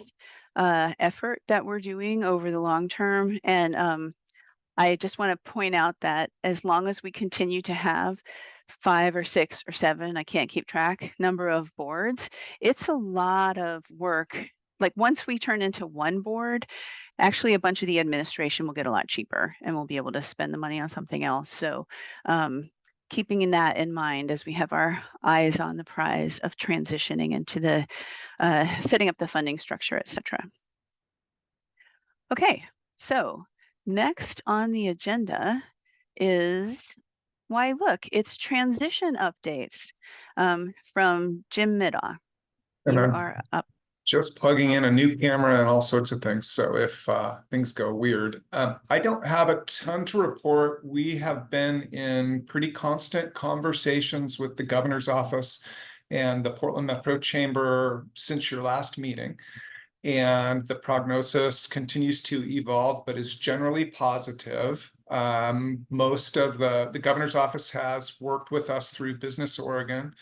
effort that we're doing over the long term. And I just want to point out that as long as we continue to have 5 or 6 or 7, I can't keep track, number of boards, it's a lot of work. Like once we turn into one board, actually a bunch of the administration will get a lot cheaper and we'll be able to spend the money on something else. So keeping that in mind as we have our eyes on the prize of transitioning into the setting up the funding structure, et cetera. Okay, so next on the agenda is, why look, it's transition updates from Jim Middaugh. You are up. Just plugging in a new camera and all sorts of things. So if things go weird, I don't have a ton to report. We have been in pretty constant conversations with the governor's office and the Portland Metro Chamber since your last meeting. And the prognosis continues to evolve, but is generally positive. Most of the governor's office has worked with us through Business Oregon.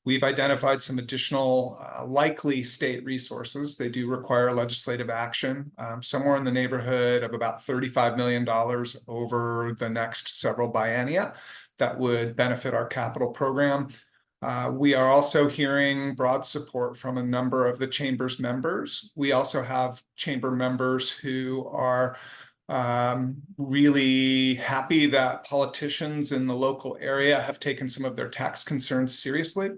We've identified some additional likely state resources. They do require legislative action, somewhere in the neighborhood of about $35 million over the next several biennia that would benefit our capital program. We are also hearing broad support from a number of the chamber's members. We also have chamber members who are really happy that politicians in the local area have taken some of their tax concerns seriously.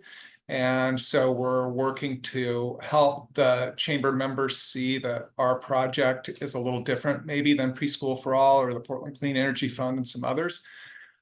And so we're working to help the chamber members see that our project is a little different maybe than Preschool for All or the Portland Clean Energy Fund and some others.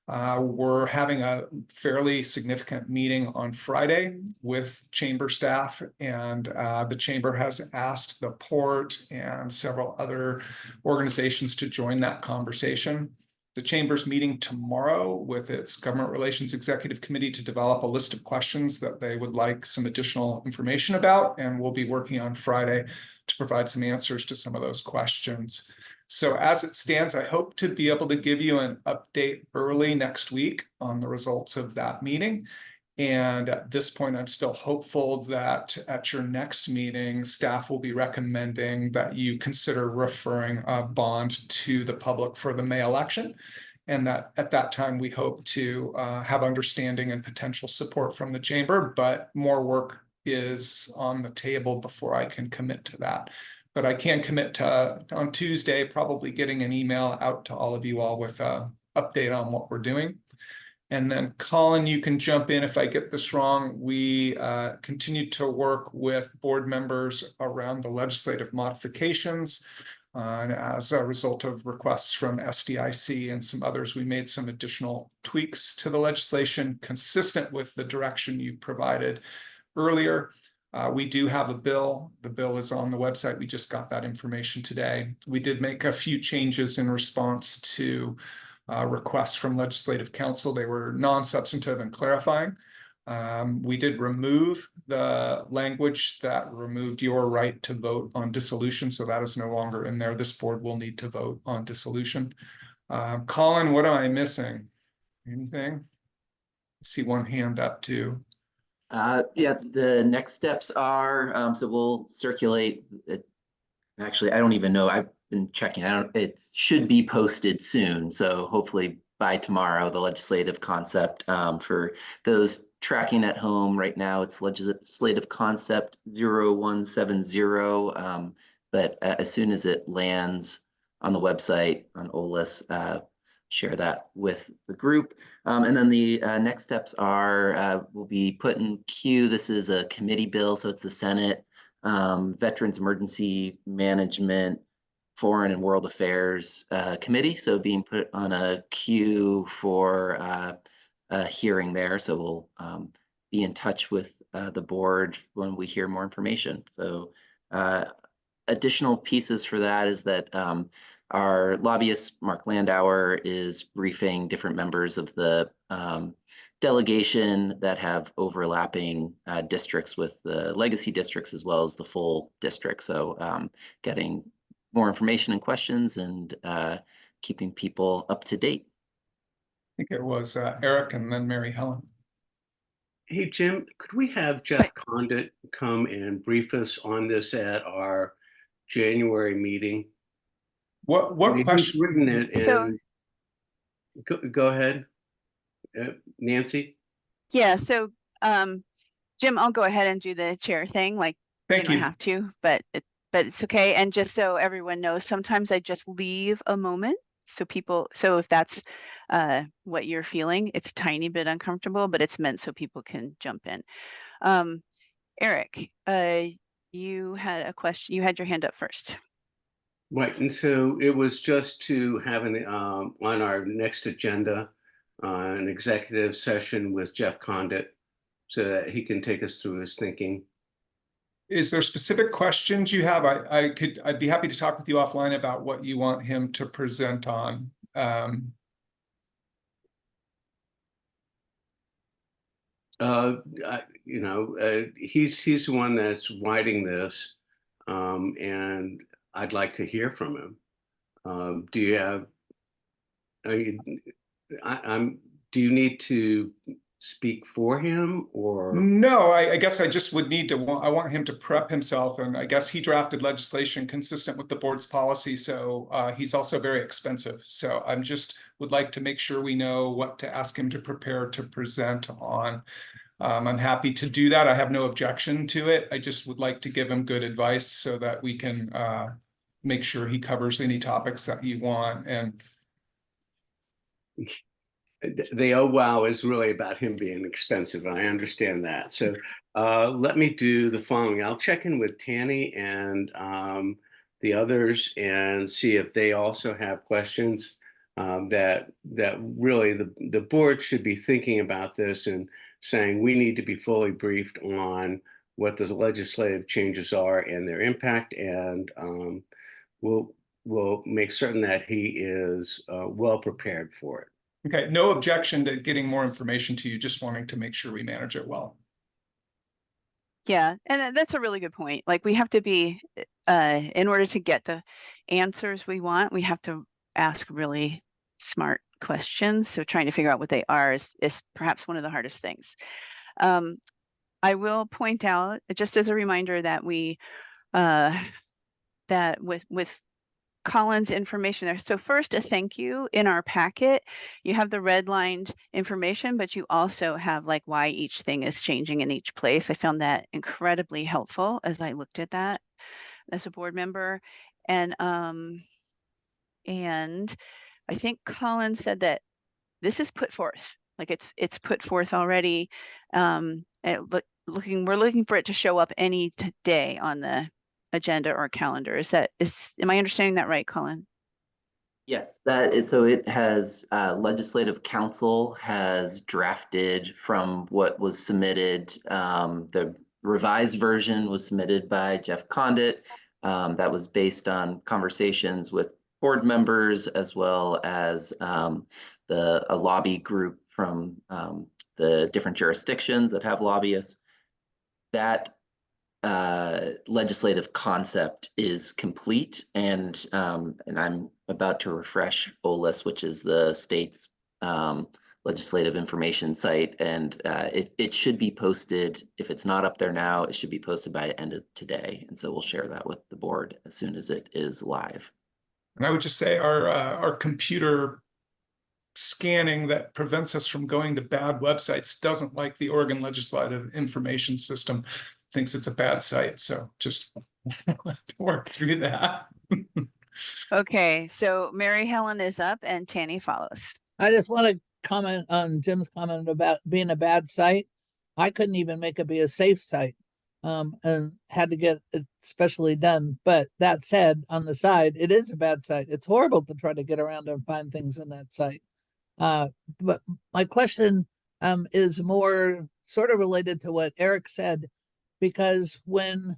We're having a fairly significant meeting on Friday with chamber staff, and the chamber has asked the port and several other organizations to join that conversation. The chamber's meeting tomorrow with its Government Relations Executive Committee to develop a list of questions that they would like some additional information about, and we'll be working on Friday to provide some answers to some of those questions. So as it stands, I hope to be able to give you an update early next week on the results of that meeting. And at this point, I'm still hopeful that at your next meeting, staff will be recommending that you consider referring a bond to the public for the May election. And that at that time, we hope to have understanding and potential support from the chamber, but more work is on the table before I can commit to that. But I can commit to on Tuesday, probably getting an email out to all of you all with an update on what we're doing. And then Colin, you can jump in if I get this wrong. We continue to work with board members around the legislative modifications. And as a result of requests from SDIC and some others, we made some additional tweaks to the legislation consistent with the direction you provided earlier. We do have a bill. The bill is on the website. We just got that information today. We did make a few changes in response to requests from Legislative Council. They were non-substantive and clarifying. We did remove the language that removed your right to vote on dissolution, so that is no longer in there. This board will need to vote on dissolution. Colin, what am I missing? Anything? I see one hand up too. Yeah, the next steps are, so we'll circulate it. Actually, I don't even know. I've been checking. It should be posted soon. So hopefully by tomorrow, the legislative concept for those tracking at home right now, it's legislative concept 0170. But as soon as it lands on the website on OLIS, share that with the group. And then the next steps are will be put in queue. This is a committee bill, so it's the Senate Veterans Emergency Management, Foreign and World Affairs Committee. So being put on a queue for a hearing there. So we'll be in touch with the board when we hear more information. So additional pieces for that is that our lobbyist, Mark Landauer, is briefing different members of the delegation that have overlapping districts with the legacy districts as well as the full district. So getting more information and questions and keeping people up to date. I think it was Eric and then Mary Helen. Hey, Jim, could we have Jeff Condit come and brief us on this at our January meeting? What question? Written it in, So- go ahead, Nancy. Yeah, so Jim, I'll go ahead and do the chair thing. Like, Thank you you. don't have to, but it's okay. And just so everyone knows, sometimes I just leave a moment so if that's what you're feeling, it's a tiny bit uncomfortable, but it's meant so people can jump in. Eric, you had a question. You had your hand up first. Right, and so it was just to have on our next agenda, an executive session with Jeff Condit so that he can take us through his thinking. Is there specific questions you have? I'd be happy to talk with you offline about what you want him to present on. He's the one that's writing this, and I'd like to hear from him. Do you have? Do you need to speak for him or? No, I guess I just would need to. I want him to prep himself, and I guess he drafted legislation consistent with the board's policy. So he's also very expensive. So I'm just would like to make sure we know what to ask him to prepare to present on. I'm happy to do that. I have no objection to it. I just would like to give him good advice so that we can make sure he covers any topics that you want. And the oh wow is really about him being expensive. I understand that. So let me do the following. I'll check in with Tanny and the others and see if they also have questions. that really the board should be thinking about this and saying we need to be fully briefed on what the legislative changes are and their impact, and we'll make certain that he is well prepared for it. Okay, no objection to getting more information to you, just wanting to make sure we manage it well. Yeah, and that's a really good point. Like we have to be, in order to get the answers we want, we have to ask really smart questions. So trying to figure out what they are is perhaps one of the hardest things. I will point out, just as a reminder, that we, that with Colin's information there. So first, a thank you. In our packet, you have the redlined information, but you also have like why each thing is changing in each place. I found that incredibly helpful as I looked at that as a board member. And I think Colin said that this is put forth, like it's put forth already. We're looking for it to show up any day on the agenda or calendar. Am I understanding that right, Colin? Yes, so it has, Legislative Council has drafted from what was submitted. The revised version was submitted by Jeff Condit. That was based on conversations with board members as well as a lobby group from the different jurisdictions that have lobbyists. That legislative concept is complete, and I'm about to refresh OLIS, which is the state's legislative information site, and it should be posted. If it's not up there now, it should be posted by the end of today, and so we'll share that with the board as soon as it is live. And I would just say our computer scanning that prevents us from going to bad websites doesn't like the Oregon Legislative Information System, thinks it's a bad site. So just work through that. Okay, so Mary Helen is up and Tanny follows. I just want to comment on Jim's comment about being a bad site. I couldn't even make it be a safe site, and had to get it specially done. But that said, on the side, it is a bad site. It's horrible to try to get around and find things in that site. But my question is more sort of related to what Eric said, because when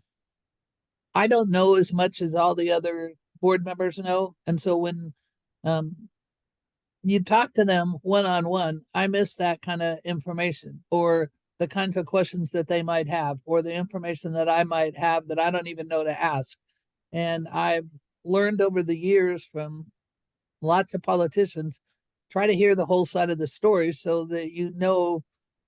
I don't know as much as all the other board members know, and so when you talk to them one-on-one, I miss that kind of information, or the kinds of questions that they might have, or the information that I might have that I don't even know to ask. And I've learned over the years from lots of politicians, try to hear the whole side of the story so that you know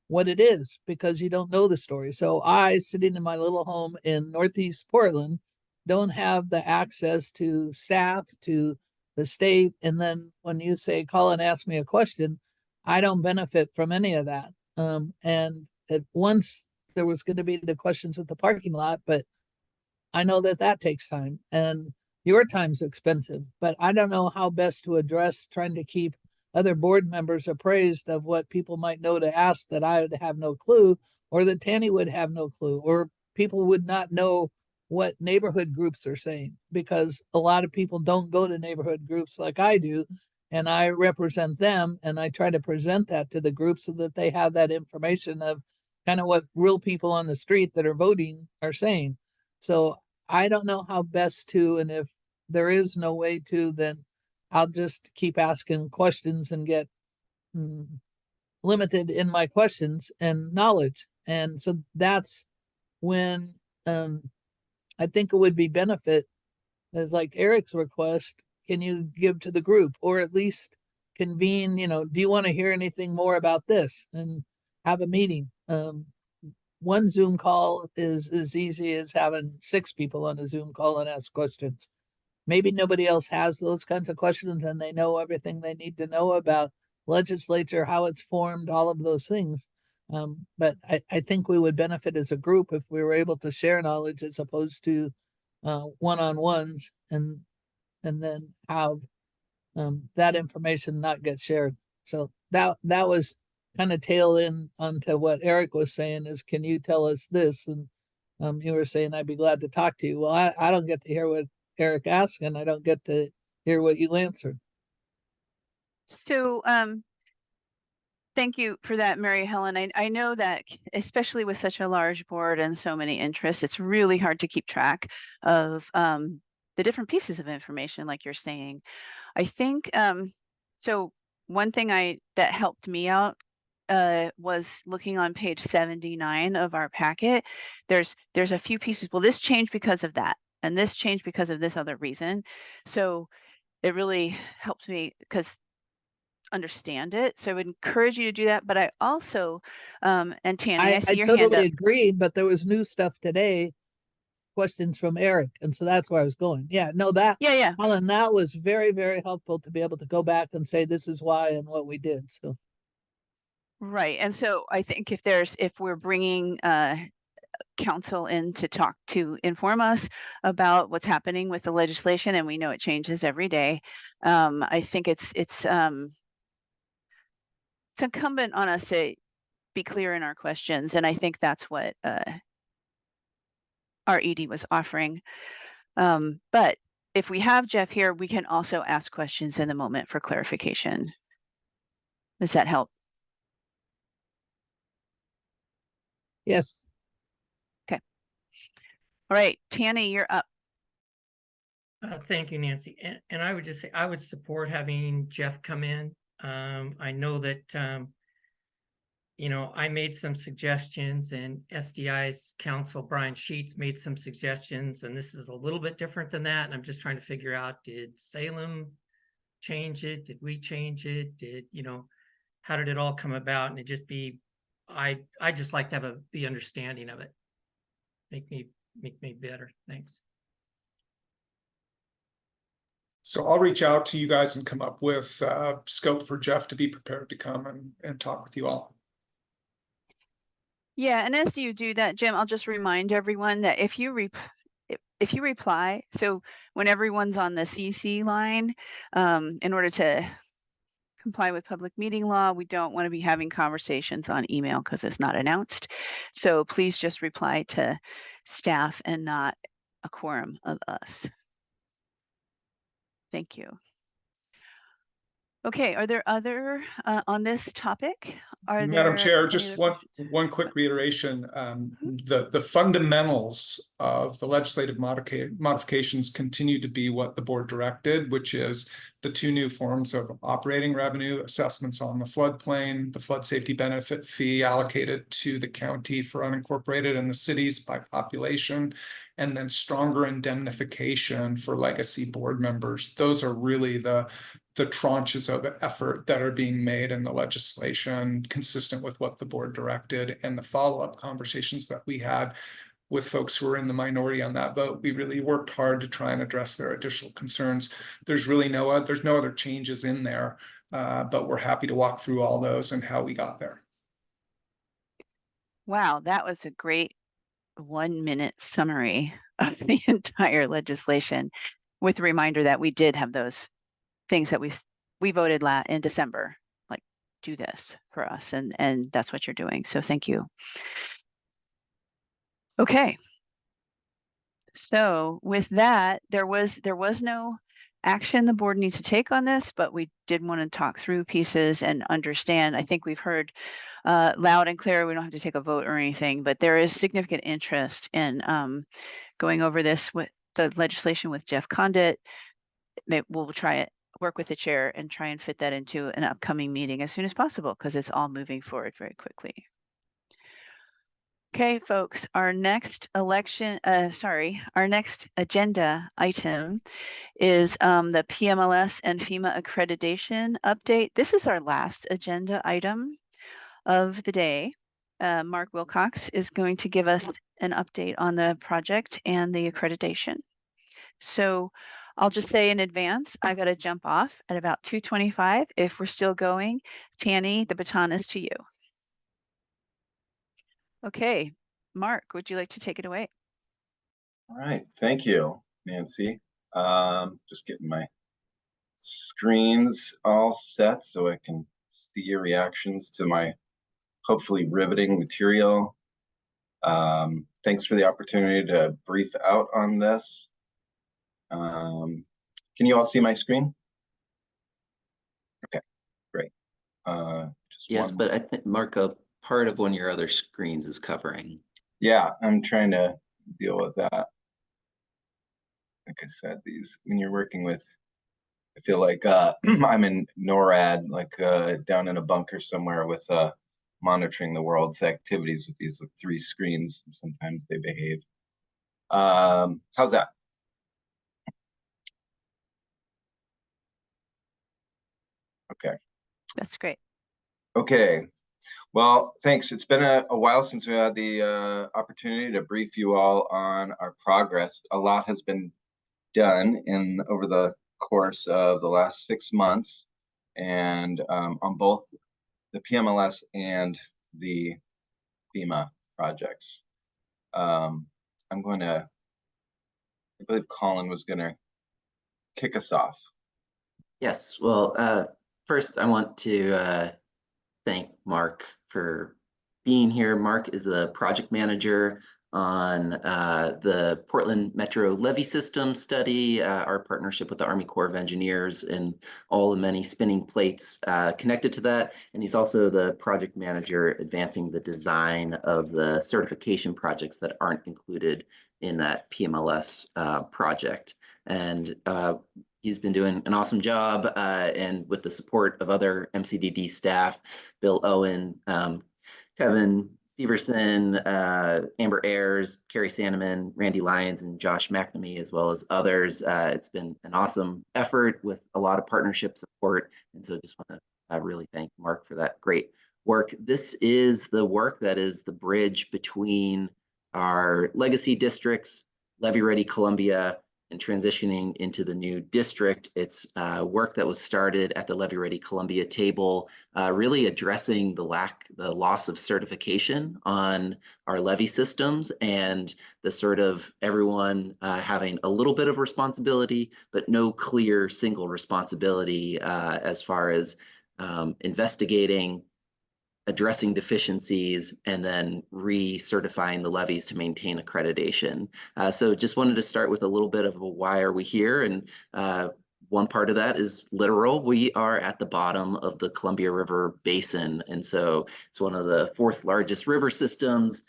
what it is, because you don't know the story. So I, sitting in my little home in Northeast Portland, don't have the access to staff, to the state. And then when you say, Colin asked me a question, I don't benefit from any of that. And at once there was going to be the questions with the parking lot, but I know that that takes time, and your time's expensive, but I don't know how best to address trying to keep other board members appraised of what people might know to ask that I would have no clue, or that Tanny would have no clue, or people would not know what neighborhood groups are saying, because a lot of people don't go to neighborhood groups like I do, and I represent them, and I try to present that to the group so that they have that information of kind of what real people on the street that are voting are saying. So I don't know how best to, and if there is no way to, then I'll just keep asking questions and get limited in my questions and knowledge. And so that's when I think it would be benefit, as like Eric's request, can you give to the group, or at least convene, do you want to hear anything more about this, and have a meeting. One Zoom call is as easy as having 6 people on a Zoom call and ask questions. Maybe nobody else has those kinds of questions and they know everything they need to know about legislature, how it's formed, all of those things. But I think we would benefit as a group if we were able to share knowledge as opposed to one-on-ones, and then have that information not get shared. So that was kind of tail in onto what Eric was saying, is can you tell us this? And you were saying, I'd be glad to talk to you. Well, I don't get to hear what Eric asked, and I don't get to hear what you answered. So, thank you for that, Mary Helen. I know that especially with such a large board and so many interests, it's really hard to keep track of the different pieces of information, like you're saying. I think so. One thing that helped me out was looking on page 79 of our packet. There's a few pieces. Well, this changed because of that, and this changed because of this other reason. So it really helped me because understand it. So I would encourage you to do that. But I also, and Tanny, I see I your hand totally up. agree, but there was new stuff today, questions from Eric, and so that's where I was going. Yeah, no, that, Yeah, yeah. Helen, that was very, very helpful to be able to go back and say this is why and what we did. So Right. And so I think if we're bringing council in to inform us about what's happening with the legislation, and we know it changes every day, I think it's incumbent on us to be clear in our questions, and I think that's what our ED was offering. But if we have Jeff here, we can also ask questions in the moment for clarification. Does that help? yes. Okay. All right, Tanny, you're up. Thank you, Nancy. And I would just say I would support having Jeff come in. I know that you know, I made some suggestions and SDI's counsel, Brian Sheets, made some suggestions, and this is a little bit different than that. And I'm just trying to figure out, did Salem change it? Did we change it? How did it all come about? And it just be, I just like to have the understanding of it. Make me better. Thanks. So I'll reach out to you guys and come up with scope for Jeff to be prepared to come and talk with you all. Yeah, and as you do that, Jim, I'll just remind everyone that if you reply, so when everyone's on the CC line, in order to comply with public meeting law, we don't want to be having conversations on email because it's not announced. So please just reply to staff and not a quorum of us. Thank you. Okay, are there other on this topic? Madam Chair, just one quick reiteration. The fundamentals of the legislative modifications continue to be what the board directed, which is the two new forms of operating revenue, assessments on the floodplain, the flood safety benefit fee allocated to the county for unincorporated and the cities by population, and then stronger indemnification for legacy board members. Those are really the tranches of effort that are being made in the legislation, consistent with what the board directed, and the follow-up conversations that we had with folks who were in the minority on that vote. We really worked hard to try and address their additional concerns. There's really no other changes in there, but we're happy to walk through all those and how we got there. Wow, that was a great 1-minute summary of the entire legislation, with a reminder that we did have those things that we voted in December, like do this for us, and that's what you're doing. So thank you. Okay. So with that, there was no action the board needs to take on this, but we did want to talk through pieces and understand. I think we've heard loud and clear. We don't have to take a vote or anything, but there is significant interest in going over this with the legislation with Jeff Condit. We'll try it, work with the chair and try and fit that into an upcoming meeting as soon as possible, because it's all moving forward very quickly. Okay, folks, our next our next agenda item is the PMLS and FEMA accreditation update. This is our last agenda item of the day. Mark Wilcox is going to give us an update on the project and the accreditation. So I'll just say in advance, I got to jump off at about 2:25. If we're still going, Tanny, the baton is to you. Okay, Mark, would you like to take it away? All right, thank you, Nancy. Just getting my screens all set so I can see your reactions to my hopefully riveting material. Thanks for the opportunity to brief out on this. Can you all see my screen? Okay, Just Yes, one. but I think Mark, a part of one of your other screens is covering. Yeah, I'm trying to deal with that. Like I said, when you're working with, I feel like I'm in NORAD, like down in a bunker somewhere with monitoring the world's activities with these 3 screens. Sometimes they behave. How's that? Okay. That's great. Okay. Well, thanks. It's been a while since we had the opportunity to brief you all on our progress. A lot has been done over the course of the last 6 months, and on both the PMLS and the FEMA projects. I believe Colin was going to kick us off. Yes, well, first I want to thank Mark for being here. Mark is the project manager on the Portland Metro Levee System study, our partnership with the Army Corps of Engineers, and all the many spinning plates connected to that. And he's also the project manager advancing the design of the certification projects that aren't included in that PMLS project. And he's been doing an awesome job, and with the support of other MCDD staff, Bill Owen, Kevin Severson, Amber Ayers, Carrie Sandeman, Randy Lyons, and Josh McNamee, as well as others. It's been an awesome effort with a lot of partnership support. And so just want to really thank Mark for that great work. This is the work that is the bridge between our legacy districts, Levee Ready Columbia, and transitioning into the new district. It's work that was started at the Levee Ready Columbia table, really addressing the loss of certification on our levee systems, and the sort of everyone having a little bit of responsibility, but no clear single responsibility as far as investigating, addressing deficiencies, and then recertifying the levees to maintain accreditation. So just wanted to start with a little bit of a why are we here? And one part of that is literal. We are at the bottom of the Columbia River Basin. And so it's one of the 4th largest river systems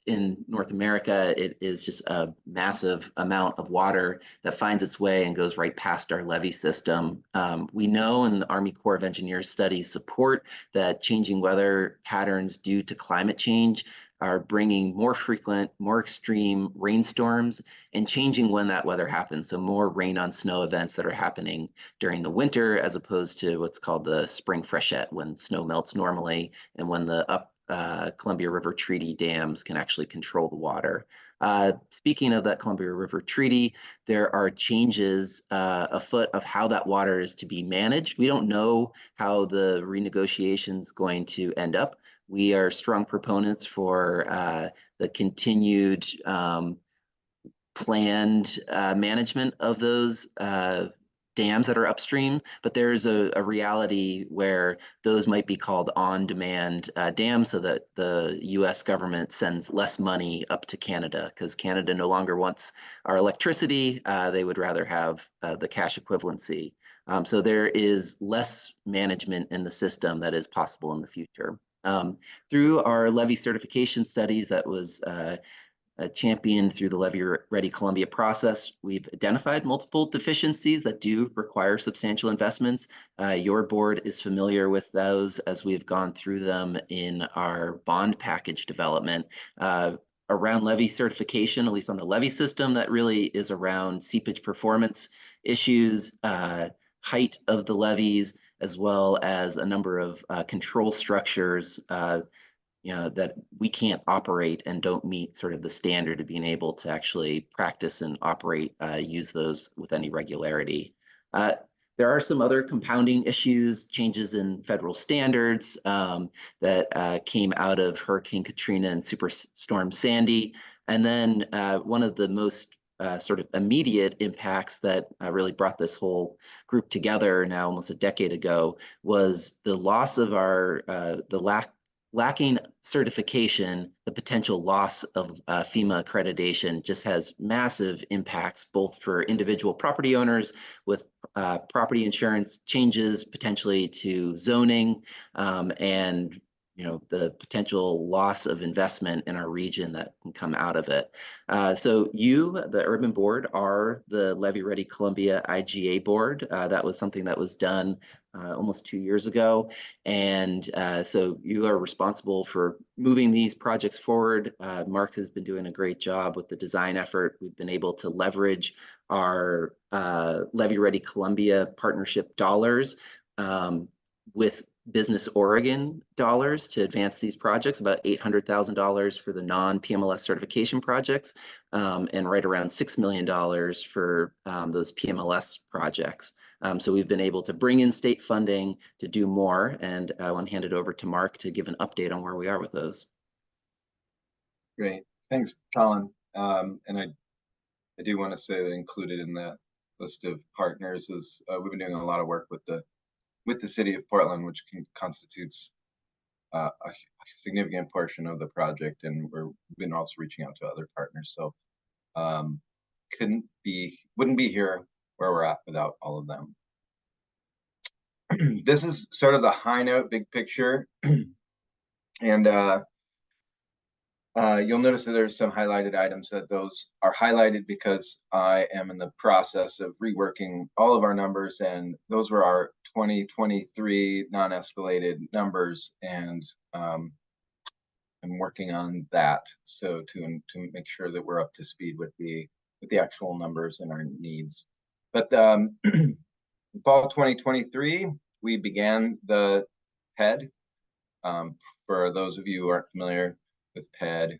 in North America. It is just a massive amount of water that finds its way and goes right past our levee system. We know, and the Army Corps of Engineers studies support, that changing weather patterns due to climate change are bringing more frequent, more extreme rainstorms and changing when that weather happens. So more rain on snow events that are happening during the winter, as opposed to what's called the spring freshet, when snow melts normally and when the Columbia River Treaty dams can actually control the water. Speaking of that Columbia River Treaty, there are changes afoot of how that water is to be managed. We don't know how the renegotiation is going to end up. We are strong proponents for the continued planned management of those dams that are upstream, but there's a reality where those might be called on-demand dams, so that the US government sends less money up to Canada, because Canada no longer wants our electricity. They would rather have the cash equivalency. So there is less management in the system that is possible in the future. Through our levee certification studies that was championed through the Levee Ready Columbia process, we've identified multiple deficiencies that do require substantial investments. Your board is familiar with those as we've gone through them in our bond package development. Around levee certification, at least on the levee system, that really is around seepage performance issues, height of the levees, as well as a number of control structures that we can't operate and don't meet sort of the standard of being able to actually practice and operate, use those with any regularity. There are some other compounding issues, changes in federal standards that came out of Hurricane Katrina and Superstorm Sandy. And then one of the most sort of immediate impacts that really brought this whole group together now almost a decade ago was the loss of our, the lacking certification, the potential loss of FEMA accreditation just has massive impacts, both for individual property owners with property insurance changes, potentially to zoning, and the potential loss of investment in our region that can come out of it. So you, the Urban Board, are the Levy Ready Columbia IGA board. That was something that was done almost 2 years ago. And so you are responsible for moving these projects forward. Mark has been doing a great job with the design effort. We've been able to leverage our Levy Ready Columbia partnership dollars with Business Oregon dollars to advance these projects, about $800,000 for the non-PMLS certification projects, and right around $6 million for those PMLS projects. So we've been able to bring in state funding to do more, and I want to hand it over to Mark to give an update on where we are with those. Great, thanks, Colin. And I do want to say that included in that list of partners is we've been doing a lot of work with the city of Portland, which constitutes a significant portion of the project, and we've been also reaching out to other partners. So wouldn't be here where we're at without all of them. This is sort of the high note, big picture, and you'll notice that there's some highlighted items. That those are highlighted because I am in the process of reworking all of our numbers, and those were our 2023 non-escalated numbers, and I'm working on that, so to make sure that we're up to speed with the actual numbers and our needs. But fall 2023, we began the PED. For those of you who aren't familiar with PED,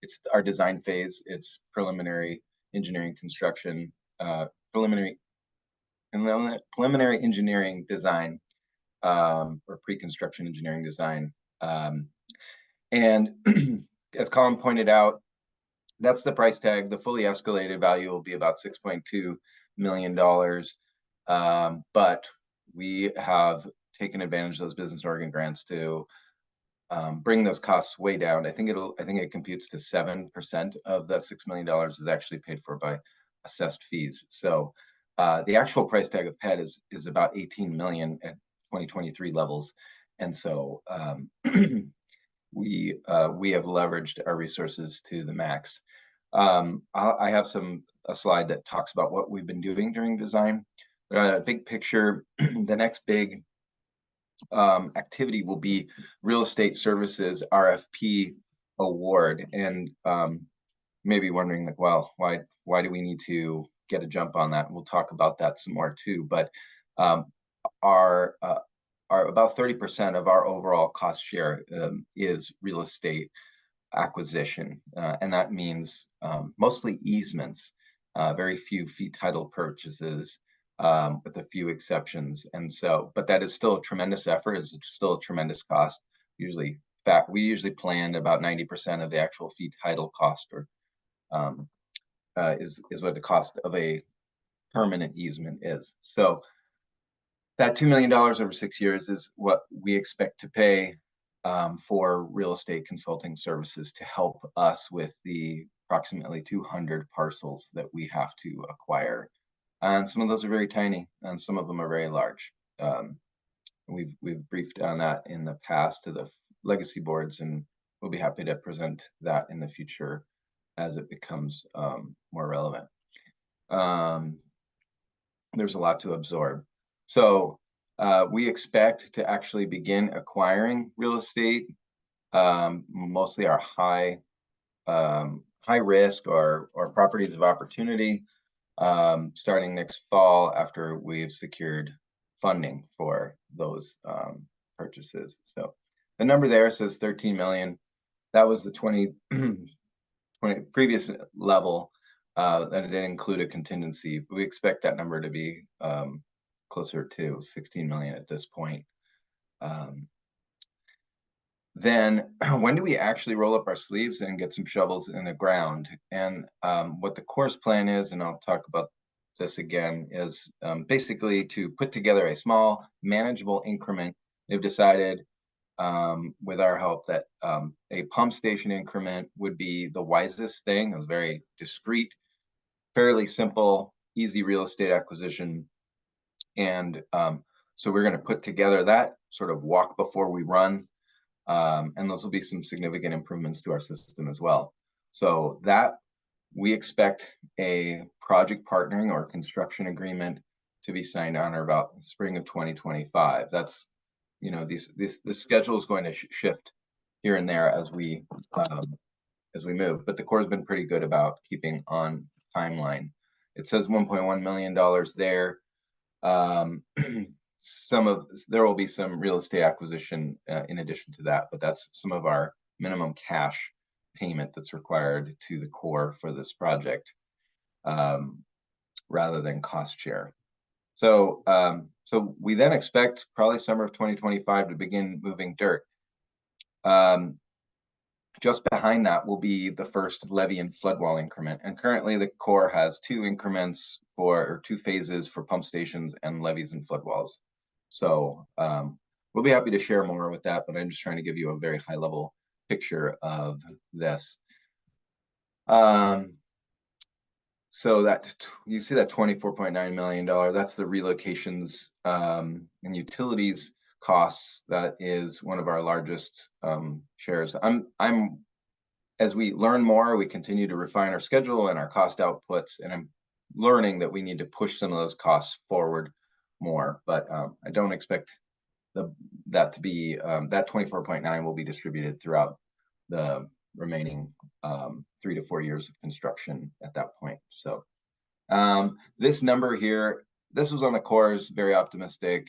it's our design phase. It's preliminary engineering construction, preliminary engineering design, or pre-construction engineering design. And as Colin pointed out, that's the price tag. The fully escalated value will be about $6.2 million. But we have taken advantage of those Business Oregon grants to bring those costs way down. I think it computes to 7% of the $6 million is actually paid for by assessed fees. So the actual price tag of PED is about 18 million at 2023 levels, and so we have leveraged our resources to the max. I have a slide that talks about what we've been doing during design. But big picture, the next big activity will be real estate services RFP award, and maybe wondering, like, well, why do we need to get a jump on that? And we'll talk about that some more too. But our about 30% of our overall cost share is real estate acquisition, and that means mostly easements, very few fee title purchases, with a few exceptions. And so, but that is still a tremendous effort. It's still a tremendous cost. We usually plan about 90% of the actual fee title cost, or is what the cost of a permanent easement is. So that $2 million over 6 years is what we expect to pay for real estate consulting services to help us with the approximately 200 parcels that we have to acquire. And some of those are very tiny, and some of them are very large. We've briefed on that in the past to the legacy boards, and we'll be happy to present that in the future as it becomes more relevant. There's a lot to absorb. So we expect to actually begin acquiring real estate, mostly our high risk or properties of opportunity, starting next fall after we've secured funding for those purchases. So the number there says 13 million. That was the 20 previous level, and it didn't include a contingency. We expect that number to be closer to 16 million at this point. Then when do we actually roll up our sleeves and get some shovels in the ground? And what the course plan is, and I'll talk about this again, is basically to put together a small manageable increment. They've decided with our help, that a pump station increment would be the wisest thing. It was very discreet, fairly simple, easy real estate acquisition. And so we're going to put together that sort of walk before we run. And those will be some significant improvements to our system as well. So that we expect a project partnering or construction agreement to be signed on or about spring of 2025. That's, you know, the schedule is going to shift here and there as we move, but the Corps has been pretty good about keeping on timeline. It says $1.1 million there. There will be some real estate acquisition in addition to that, but that's some of our minimum cash payment that's required to the Corps for this project, rather than cost share. So, so we then expect probably summer of 2025 to begin moving dirt. Just behind that will be the first levee and flood wall increment. And currently the Corps has two increments or two phases for pump stations and levees and flood walls. So we'll be happy to share more with that, but I'm just trying to give you a very high level picture of this. So that you see that $24.9 million, that's the relocations and utilities costs. That is one of our largest shares. As we learn more, we continue to refine our schedule and our cost outputs, and I'm learning that we need to push some of those costs forward more, but I don't expect that to be, that 24.9 will be distributed throughout the remaining 3 to 4 years of construction at that point. So this number here, this was on the Corps' very optimistic,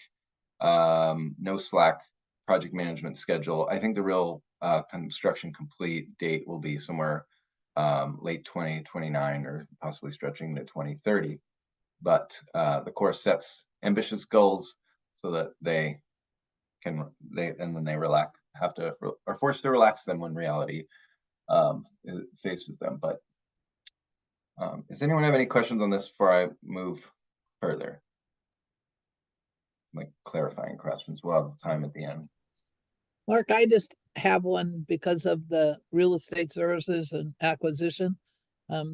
no slack project management schedule. I think the real construction complete date will be somewhere late 2029 or possibly stretching to 2030. But the Corps sets ambitious goals so that they can, and then they are forced to relax them when reality faces them. But does anyone have any questions on this before I move further? Like clarifying questions. We'll have time at the end. Mark, I just have one because of the real estate services and acquisition.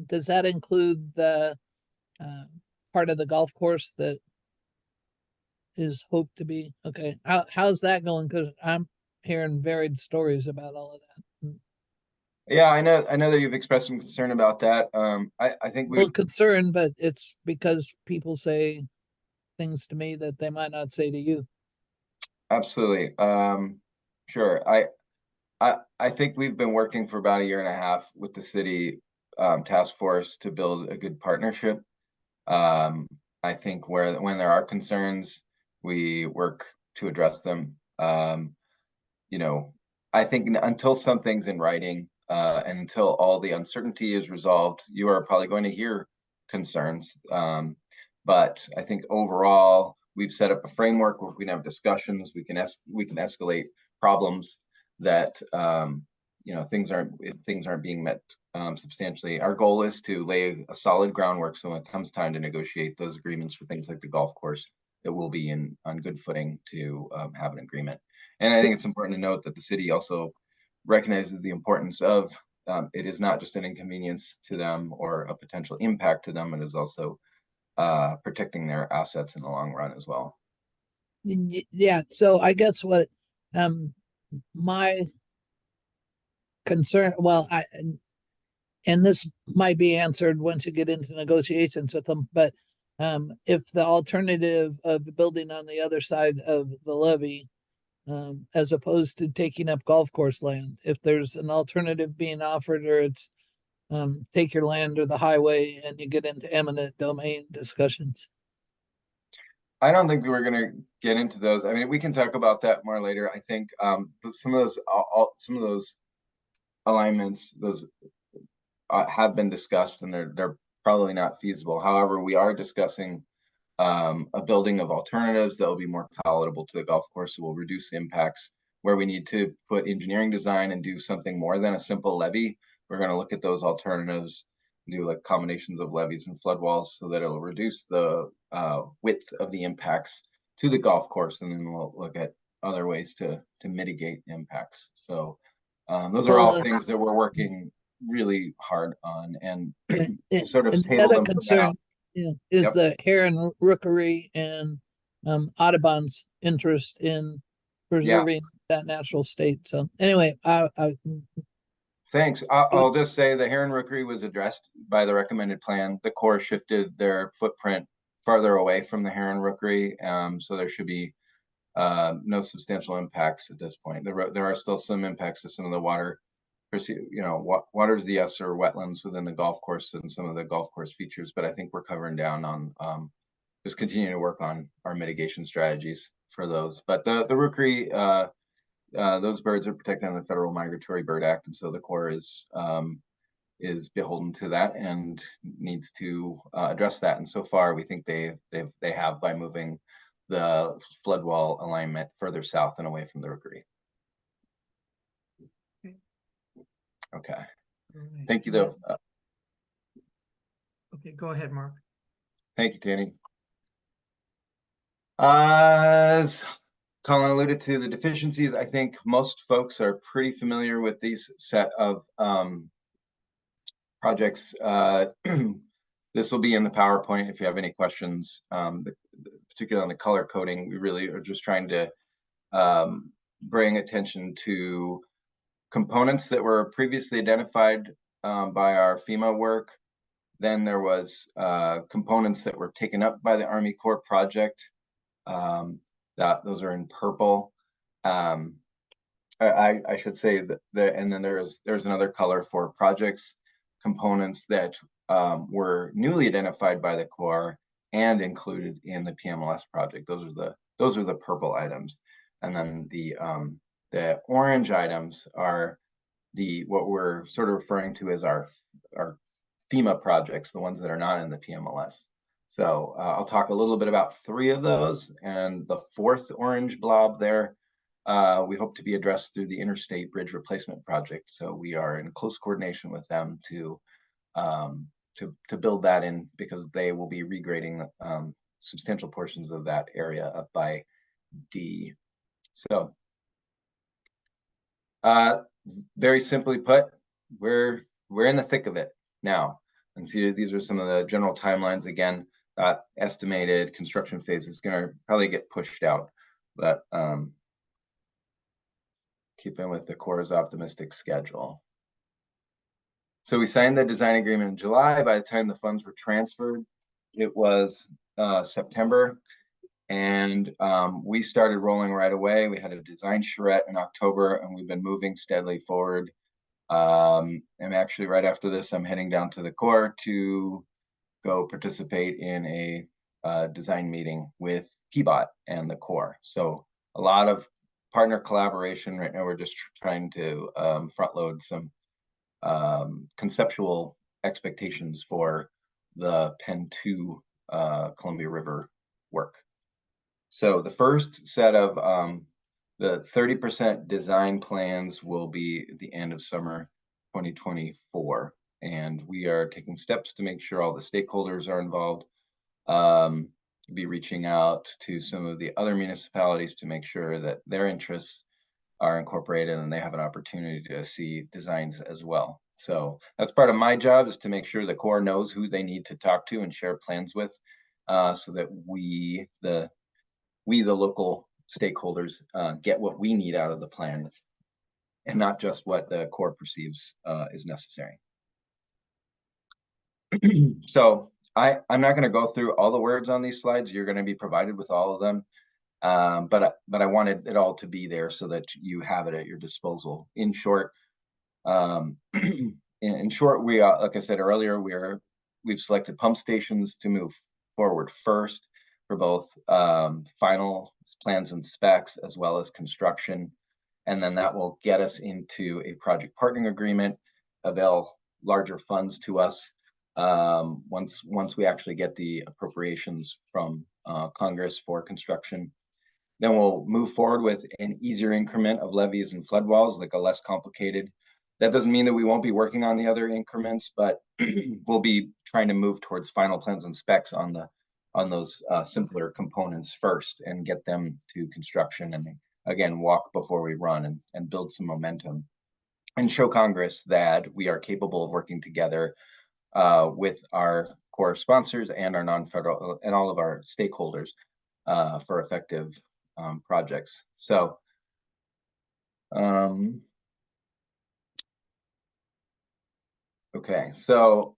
Does that include the part of the golf course that is hoped to be okay? How's that going? Because I'm hearing varied stories about all of that. Yeah, I know that you've expressed some concern about that. I think Well, concerned, but it's because people say things to me that they might not say to you. Absolutely. Sure. I think we've been working for about 1.5 years with the city task force to build a good partnership. I think when there are concerns, we work to address them. You know, I think until something's in writing, and until all the uncertainty is resolved, you are probably going to hear concerns. But I think overall, we've set up a framework where we can have discussions. We can escalate problems that you know, if things aren't being met substantially. Our goal is to lay a solid groundwork so when it comes time to negotiate those agreements for things like the golf course, it will be on good footing to have an agreement. And I think it's important to note that the city also recognizes the importance of it is not just an inconvenience to them or a potential impact to them. It is also protecting their assets in the long run as well. Yeah. So I guess what my concern, well, and this might be answered once you get into negotiations with them, but if the alternative of building on the other side of the levee, as opposed to taking up golf course land, if there's an alternative being offered, or it's take your land or the highway and you get into eminent domain discussions. I don't think we're going to get into those. I mean, we can talk about that more later. I think some of those alignments, have been discussed, and they're probably not feasible. However, we are discussing a building of alternatives that will be more palatable to the golf course. It will reduce the impacts where we need to put engineering design and do something more than a simple levee. We're going to look at those alternatives, do like combinations of levees and flood walls so that it'll reduce the width of the impacts to the golf course. And then we'll look at other ways to mitigate impacts. So those are all Well, things that we're working really hard on, and and, to sort of and the table other them from now. concern, is Yep. the heron rookery and Audubon's interest in preserving that natural state. So anyway, Thanks. I'll just say the heron rookery was addressed by the recommended plan. The Corps shifted their footprint farther away from the heron rookery, so there should be no substantial impacts at this point. There are still some impacts to some of the water, waters, the or wetlands within the golf course and some of the golf course features, but I think we're covering down on just continuing to work on our mitigation strategies for those. But the rookery, those birds are protected under the Federal Migratory Bird Act, and so the Corps is beholden to that and needs to address that. And so far, we think they have by moving the flood wall alignment further south and away from the rookery. Okay. Right. Thank you, though. Okay, go ahead, Mark. Thank you, Tanny. As Colin alluded to, the deficiencies, I think most folks are pretty familiar with these set of projects. This will be in the PowerPoint if you have any questions, particularly on the color coding. We really are just trying to bring attention to components that were previously identified by our FEMA work. Then there was components that were taken up by the Army Corps project. Those are in purple. I should say that, and then there's another color for projects components that were newly identified by the Corps and included in the PMLS project. Those are the purple items, and then the orange items are what we're sort of referring to as our FEMA projects, the ones that are not in the PMLS. So I'll talk a little bit about 3 of those, and the 4th orange blob there, we hope to be addressed through the Interstate Bridge Replacement Project. So we are in close coordination with them to build that in, because they will be regrading substantial portions of that area up by D. So very simply put, we're in the thick of it now. And see, these are some of the general timelines. Again, estimated construction phase is going to probably get pushed out, but keeping with the Corps' optimistic schedule. So we signed the design agreement in July. By the time the funds were transferred, it was September, and we started rolling right away. We had a design charrette in October, and we've been moving steadily forward. And actually, right after this, I'm heading down to the Corps to go participate in a design meeting with PBOT and the Corps. So a lot of partner collaboration. Right now, we're just trying to front load some conceptual expectations for the Penn 2 Columbia River work. So the first set of the 30% design plans will be at the end of summer 2024. And we are taking steps to make sure all the stakeholders are involved. Be reaching out to some of the other municipalities to make sure that their interests are incorporated and they have an opportunity to see designs as well. So that's part of my job, is to make sure the Corps knows who they need to talk to and share plans with, so that we the local stakeholders get what we need out of the plan, and not just what the Corps perceives is necessary. So I'm not going to go through all the words on these slides. You're going to be provided with all of them. But I wanted it all to be there so that you have it at your disposal. In short, we like I said earlier, we've selected pump stations to move forward first for both final plans and specs as well as construction, and then that will get us into a project partnering agreement, avail larger funds to us once we actually get the appropriations from Congress for construction. Then we'll move forward with an easier increment of levees and flood walls, like a less complicated. That doesn't mean that we won't be working on the other increments, but we'll be trying to move towards final plans and specs on those simpler components first and get them to construction again, walk before we run and build some momentum and show Congress that we are capable of working together with our core sponsors and our non-federal and all of our stakeholders for effective projects. So okay, so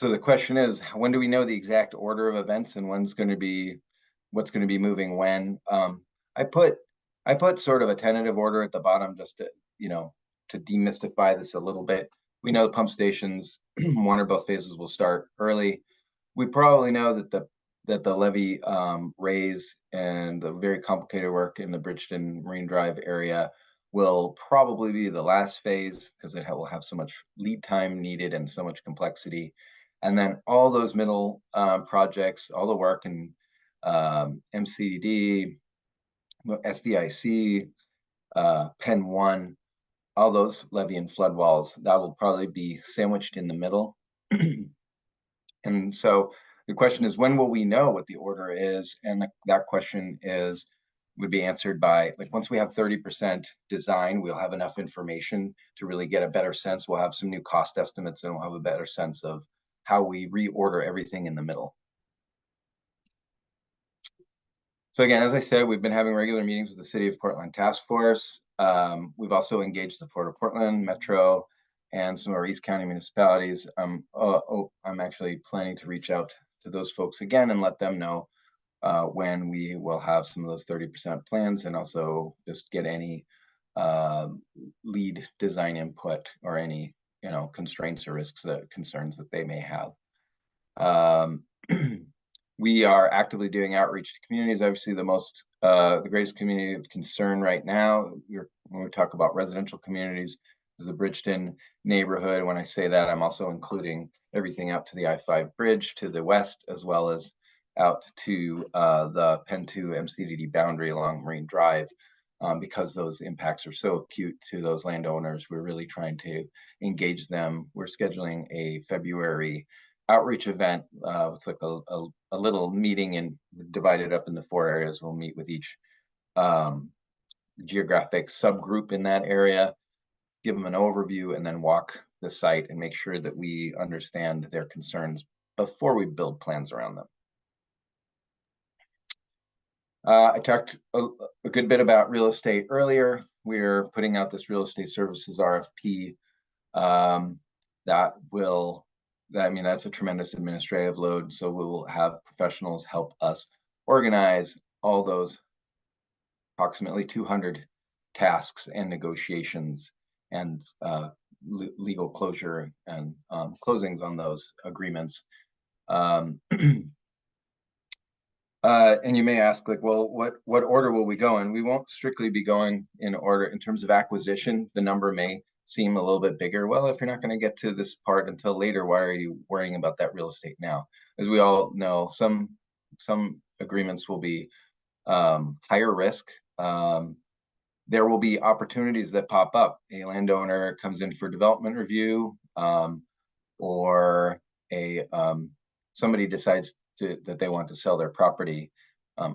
the question is, when do we know the exact order of events and what's going to be moving when? I put sort of a tentative order at the bottom just to, to demystify this a little bit. We know the pump stations, one or both phases will start early. We probably know that the levee raise and the very complicated work in the Bridgeton Marine Drive area will probably be the last phase because it will have so much lead time needed and so much complexity. And then all those middle projects, all the work in MCD, SDIC, Pen 1, all those levee and flood walls, that will probably be sandwiched in the middle. And so the question is, when will we know what the order is? And that question would be answered by, like, once we have 30% design, we'll have enough information to really get a better sense. We'll have some new cost estimates and we'll have a better sense of how we reorder everything in the middle. So again, as I said, we've been having regular meetings with the City of Portland Task Force. We've also engaged the Port of Portland Metro and some of our East County municipalities. I'm actually planning to reach out to those folks again and let them know when we will have some of those 30% plans, and also just get any lead design input or any constraints or risks, concerns that they may have. We are actively doing outreach to communities. Obviously, the greatest community of concern right now, when we talk about residential communities, is the Bridgeton neighborhood. When I say that, I'm also including everything out to the I-5 bridge to the west, as well as out to the Penn 2 MCDD boundary along Marine Drive. Because those impacts are so acute to those landowners, we're really trying to engage them. We're scheduling a February outreach event with like a little meeting and divided up into 4 areas. We'll meet with each geographic subgroup in that area, give them an overview, and then walk the site and make sure that we understand their concerns before we build plans around them. I talked a good bit about real estate earlier. We're putting out this real estate services RFP. That's a tremendous administrative load. So we will have professionals help us organize all those approximately 200 tasks and negotiations and legal closure and closings on those agreements. And you may ask, like, well, what order will we go in? We won't strictly be going in order. In terms of acquisition, the number may seem a little bit bigger. Well, if you're not going to get to this part until later, why are you worrying about that real estate now? As we all know, some agreements will be higher risk. There will be opportunities that pop up. A landowner comes in for development review, or somebody decides that they want to sell their property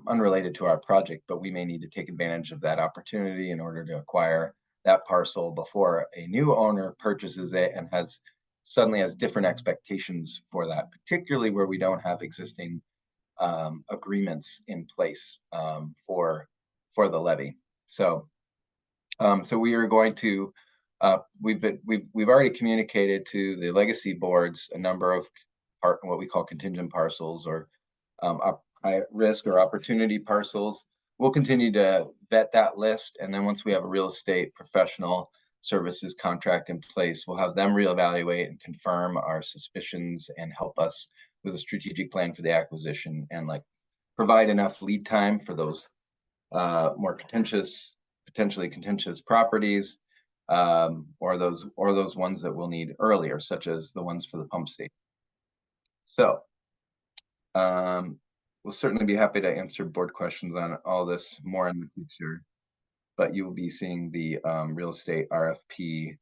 unrelated to our project, but we may need to take advantage of that opportunity in order to acquire that parcel before a new owner purchases it and suddenly has different expectations for that, particularly where we don't have existing agreements in place for the levy. So we are going to we've already communicated to the legacy boards a number of what we call contingent parcels, or high risk or opportunity parcels. We'll continue to vet that list, and then once we have a real estate professional services contract in place, we'll have them reevaluate and confirm our suspicions and help us with a strategic plan for the acquisition, and provide enough lead time for those more potentially contentious properties, or those ones that we'll need earlier, such as the ones for the pump station. So we'll certainly be happy to answer board questions on all this more in the future, but you will be seeing the real estate RFP.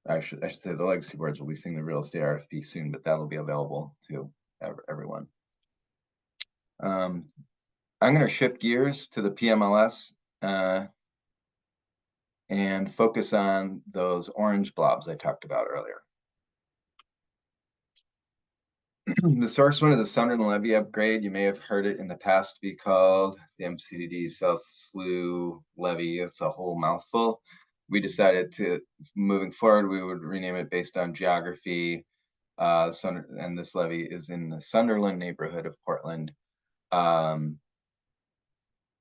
I should say the legacy boards will be seeing the real estate RFP soon, but that'll be available to everyone. I'm going to shift gears to the PMLS and focus on those orange blobs I talked about earlier. The source one is a Sunderland levee upgrade. You may have heard it in the past be called the MCDD South Slough levee. It's a whole mouthful. We decided to, moving forward, we would rename it based on geography. And this levee is in the Sunderland neighborhood of Portland.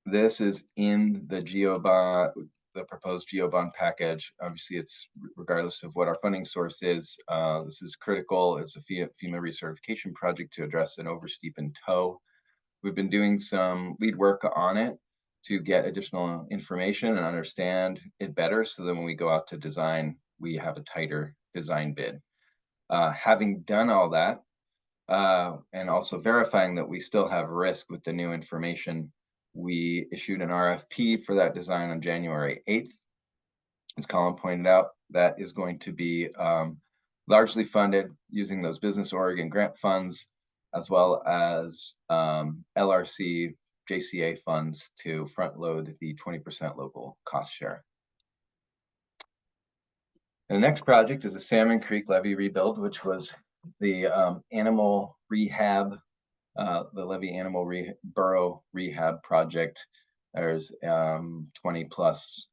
This is in the GeoBond, the proposed GeoBond package. Obviously, it's regardless of what our funding source is. This is critical. It's a FEMA recertification project to address an oversteep and tow. We've been doing some lead work on it to get additional information and understand it better, so that when we go out to design, we have a tighter design bid. Having done all that, and also verifying that we still have risk with the new information, we issued an RFP for that design on January 8th. As Colin pointed out, that is going to be largely funded using those Business Oregon grant funds, as well as LRC JCA funds to front load the 20% local cost share. The next project is a Salmon Creek levee rebuild, which was the animal rehab, the levee animal burrow rehab project. There's 20 plus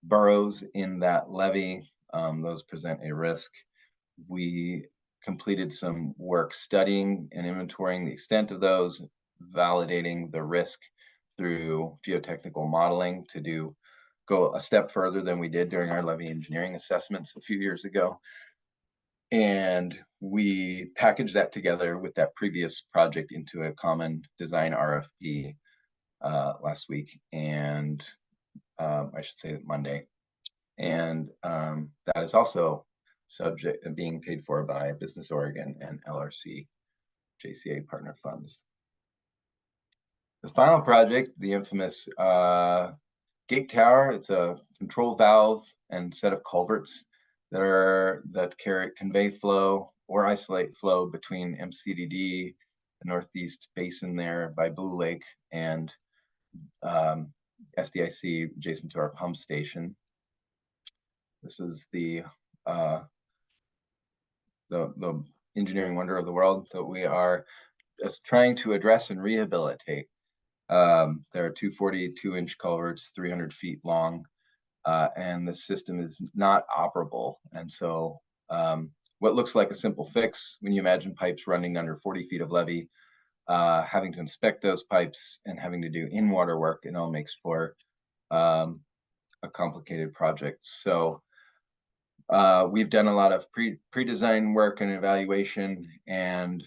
burrows in that levee. Those present a risk. We completed some work studying and inventorying the extent of those, validating the risk through geotechnical modeling to go a step further than we did during our levee engineering assessments a few years ago. And we packaged that together with that previous project into a common design RFP last week, and I should say Monday. And that is also subject of being paid for by Business Oregon and LRC JCA partner funds. The final project, the infamous gate tower, it's a control valve and set of culverts that convey flow or isolate flow between MCDD, the northeast basin there by Blue Lake, and SDIC adjacent to our pump station. This is the engineering wonder of the world that we are just trying to address and rehabilitate. There are two 42-inch culverts, 300 feet long, and the system is not operable. And so what looks like a simple fix, when you imagine pipes running under 40 feet of levee, having to inspect those pipes and having to do in-water work, it all makes for a complicated project. So we've done a lot of pre-design work and evaluation, and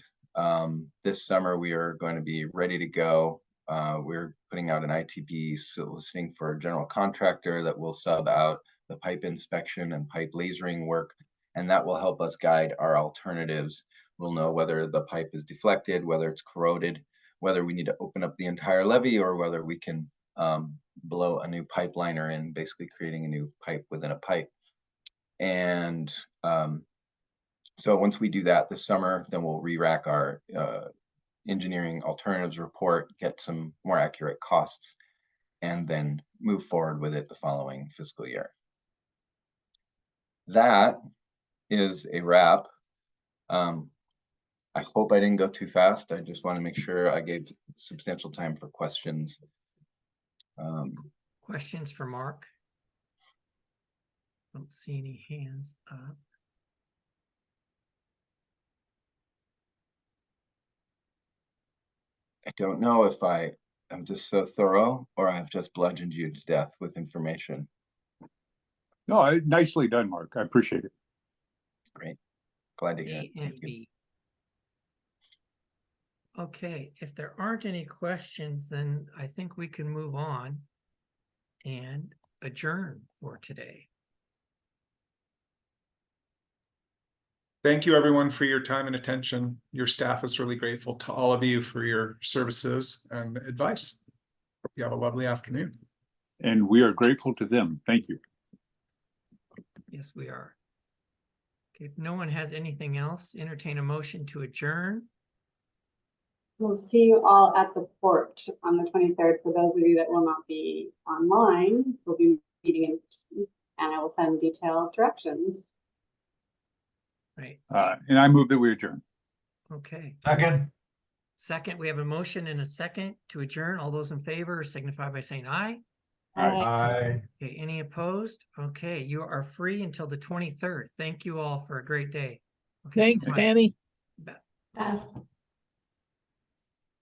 this summer we are going to be ready to go. We're putting out an ITB soliciting for a general contractor that will sub out the pipe inspection and pipe lasering work, and that will help us guide our alternatives. We'll know whether the pipe is deflected, whether it's corroded, whether we need to open up the entire levee, or whether we can blow a new pipeliner in, basically creating a new pipe within a pipe. And so once we do that this summer, then we'll re-rack our engineering alternatives report, get some more accurate costs, and then move forward with it the following fiscal year. That is a wrap. I hope I didn't go too fast. I just want to make sure I gave substantial time for questions. Questions for Mark? Don't see any hands up. I don't know if I am just so thorough or I've just bludgeoned you to death with information. No, nicely done, Mark. I appreciate it. Great. Glad to hear it. A and B. Okay, if there aren't any questions, then I think we can move on and adjourn for today. Thank you, everyone, for your time and attention. Your staff is really grateful to all of you for your services and advice. Hope you have a lovely afternoon. And we are grateful to them. Thank you. Yes, we are. Okay, if no one has anything else, entertain a motion to adjourn. We'll see you all at the port on the 23rd. For those of you that will not be online, we'll be meeting in person, and I will send detailed directions. Right, And I move that we adjourn. okay. Second. Second, we have a motion and a second to adjourn. All those in favor signify by saying aye. Aye. Okay, any opposed? Okay, you are free until the 23rd. Thank you all for a great day. Okay, Thanks, bye. Tammy. Bye. Bye.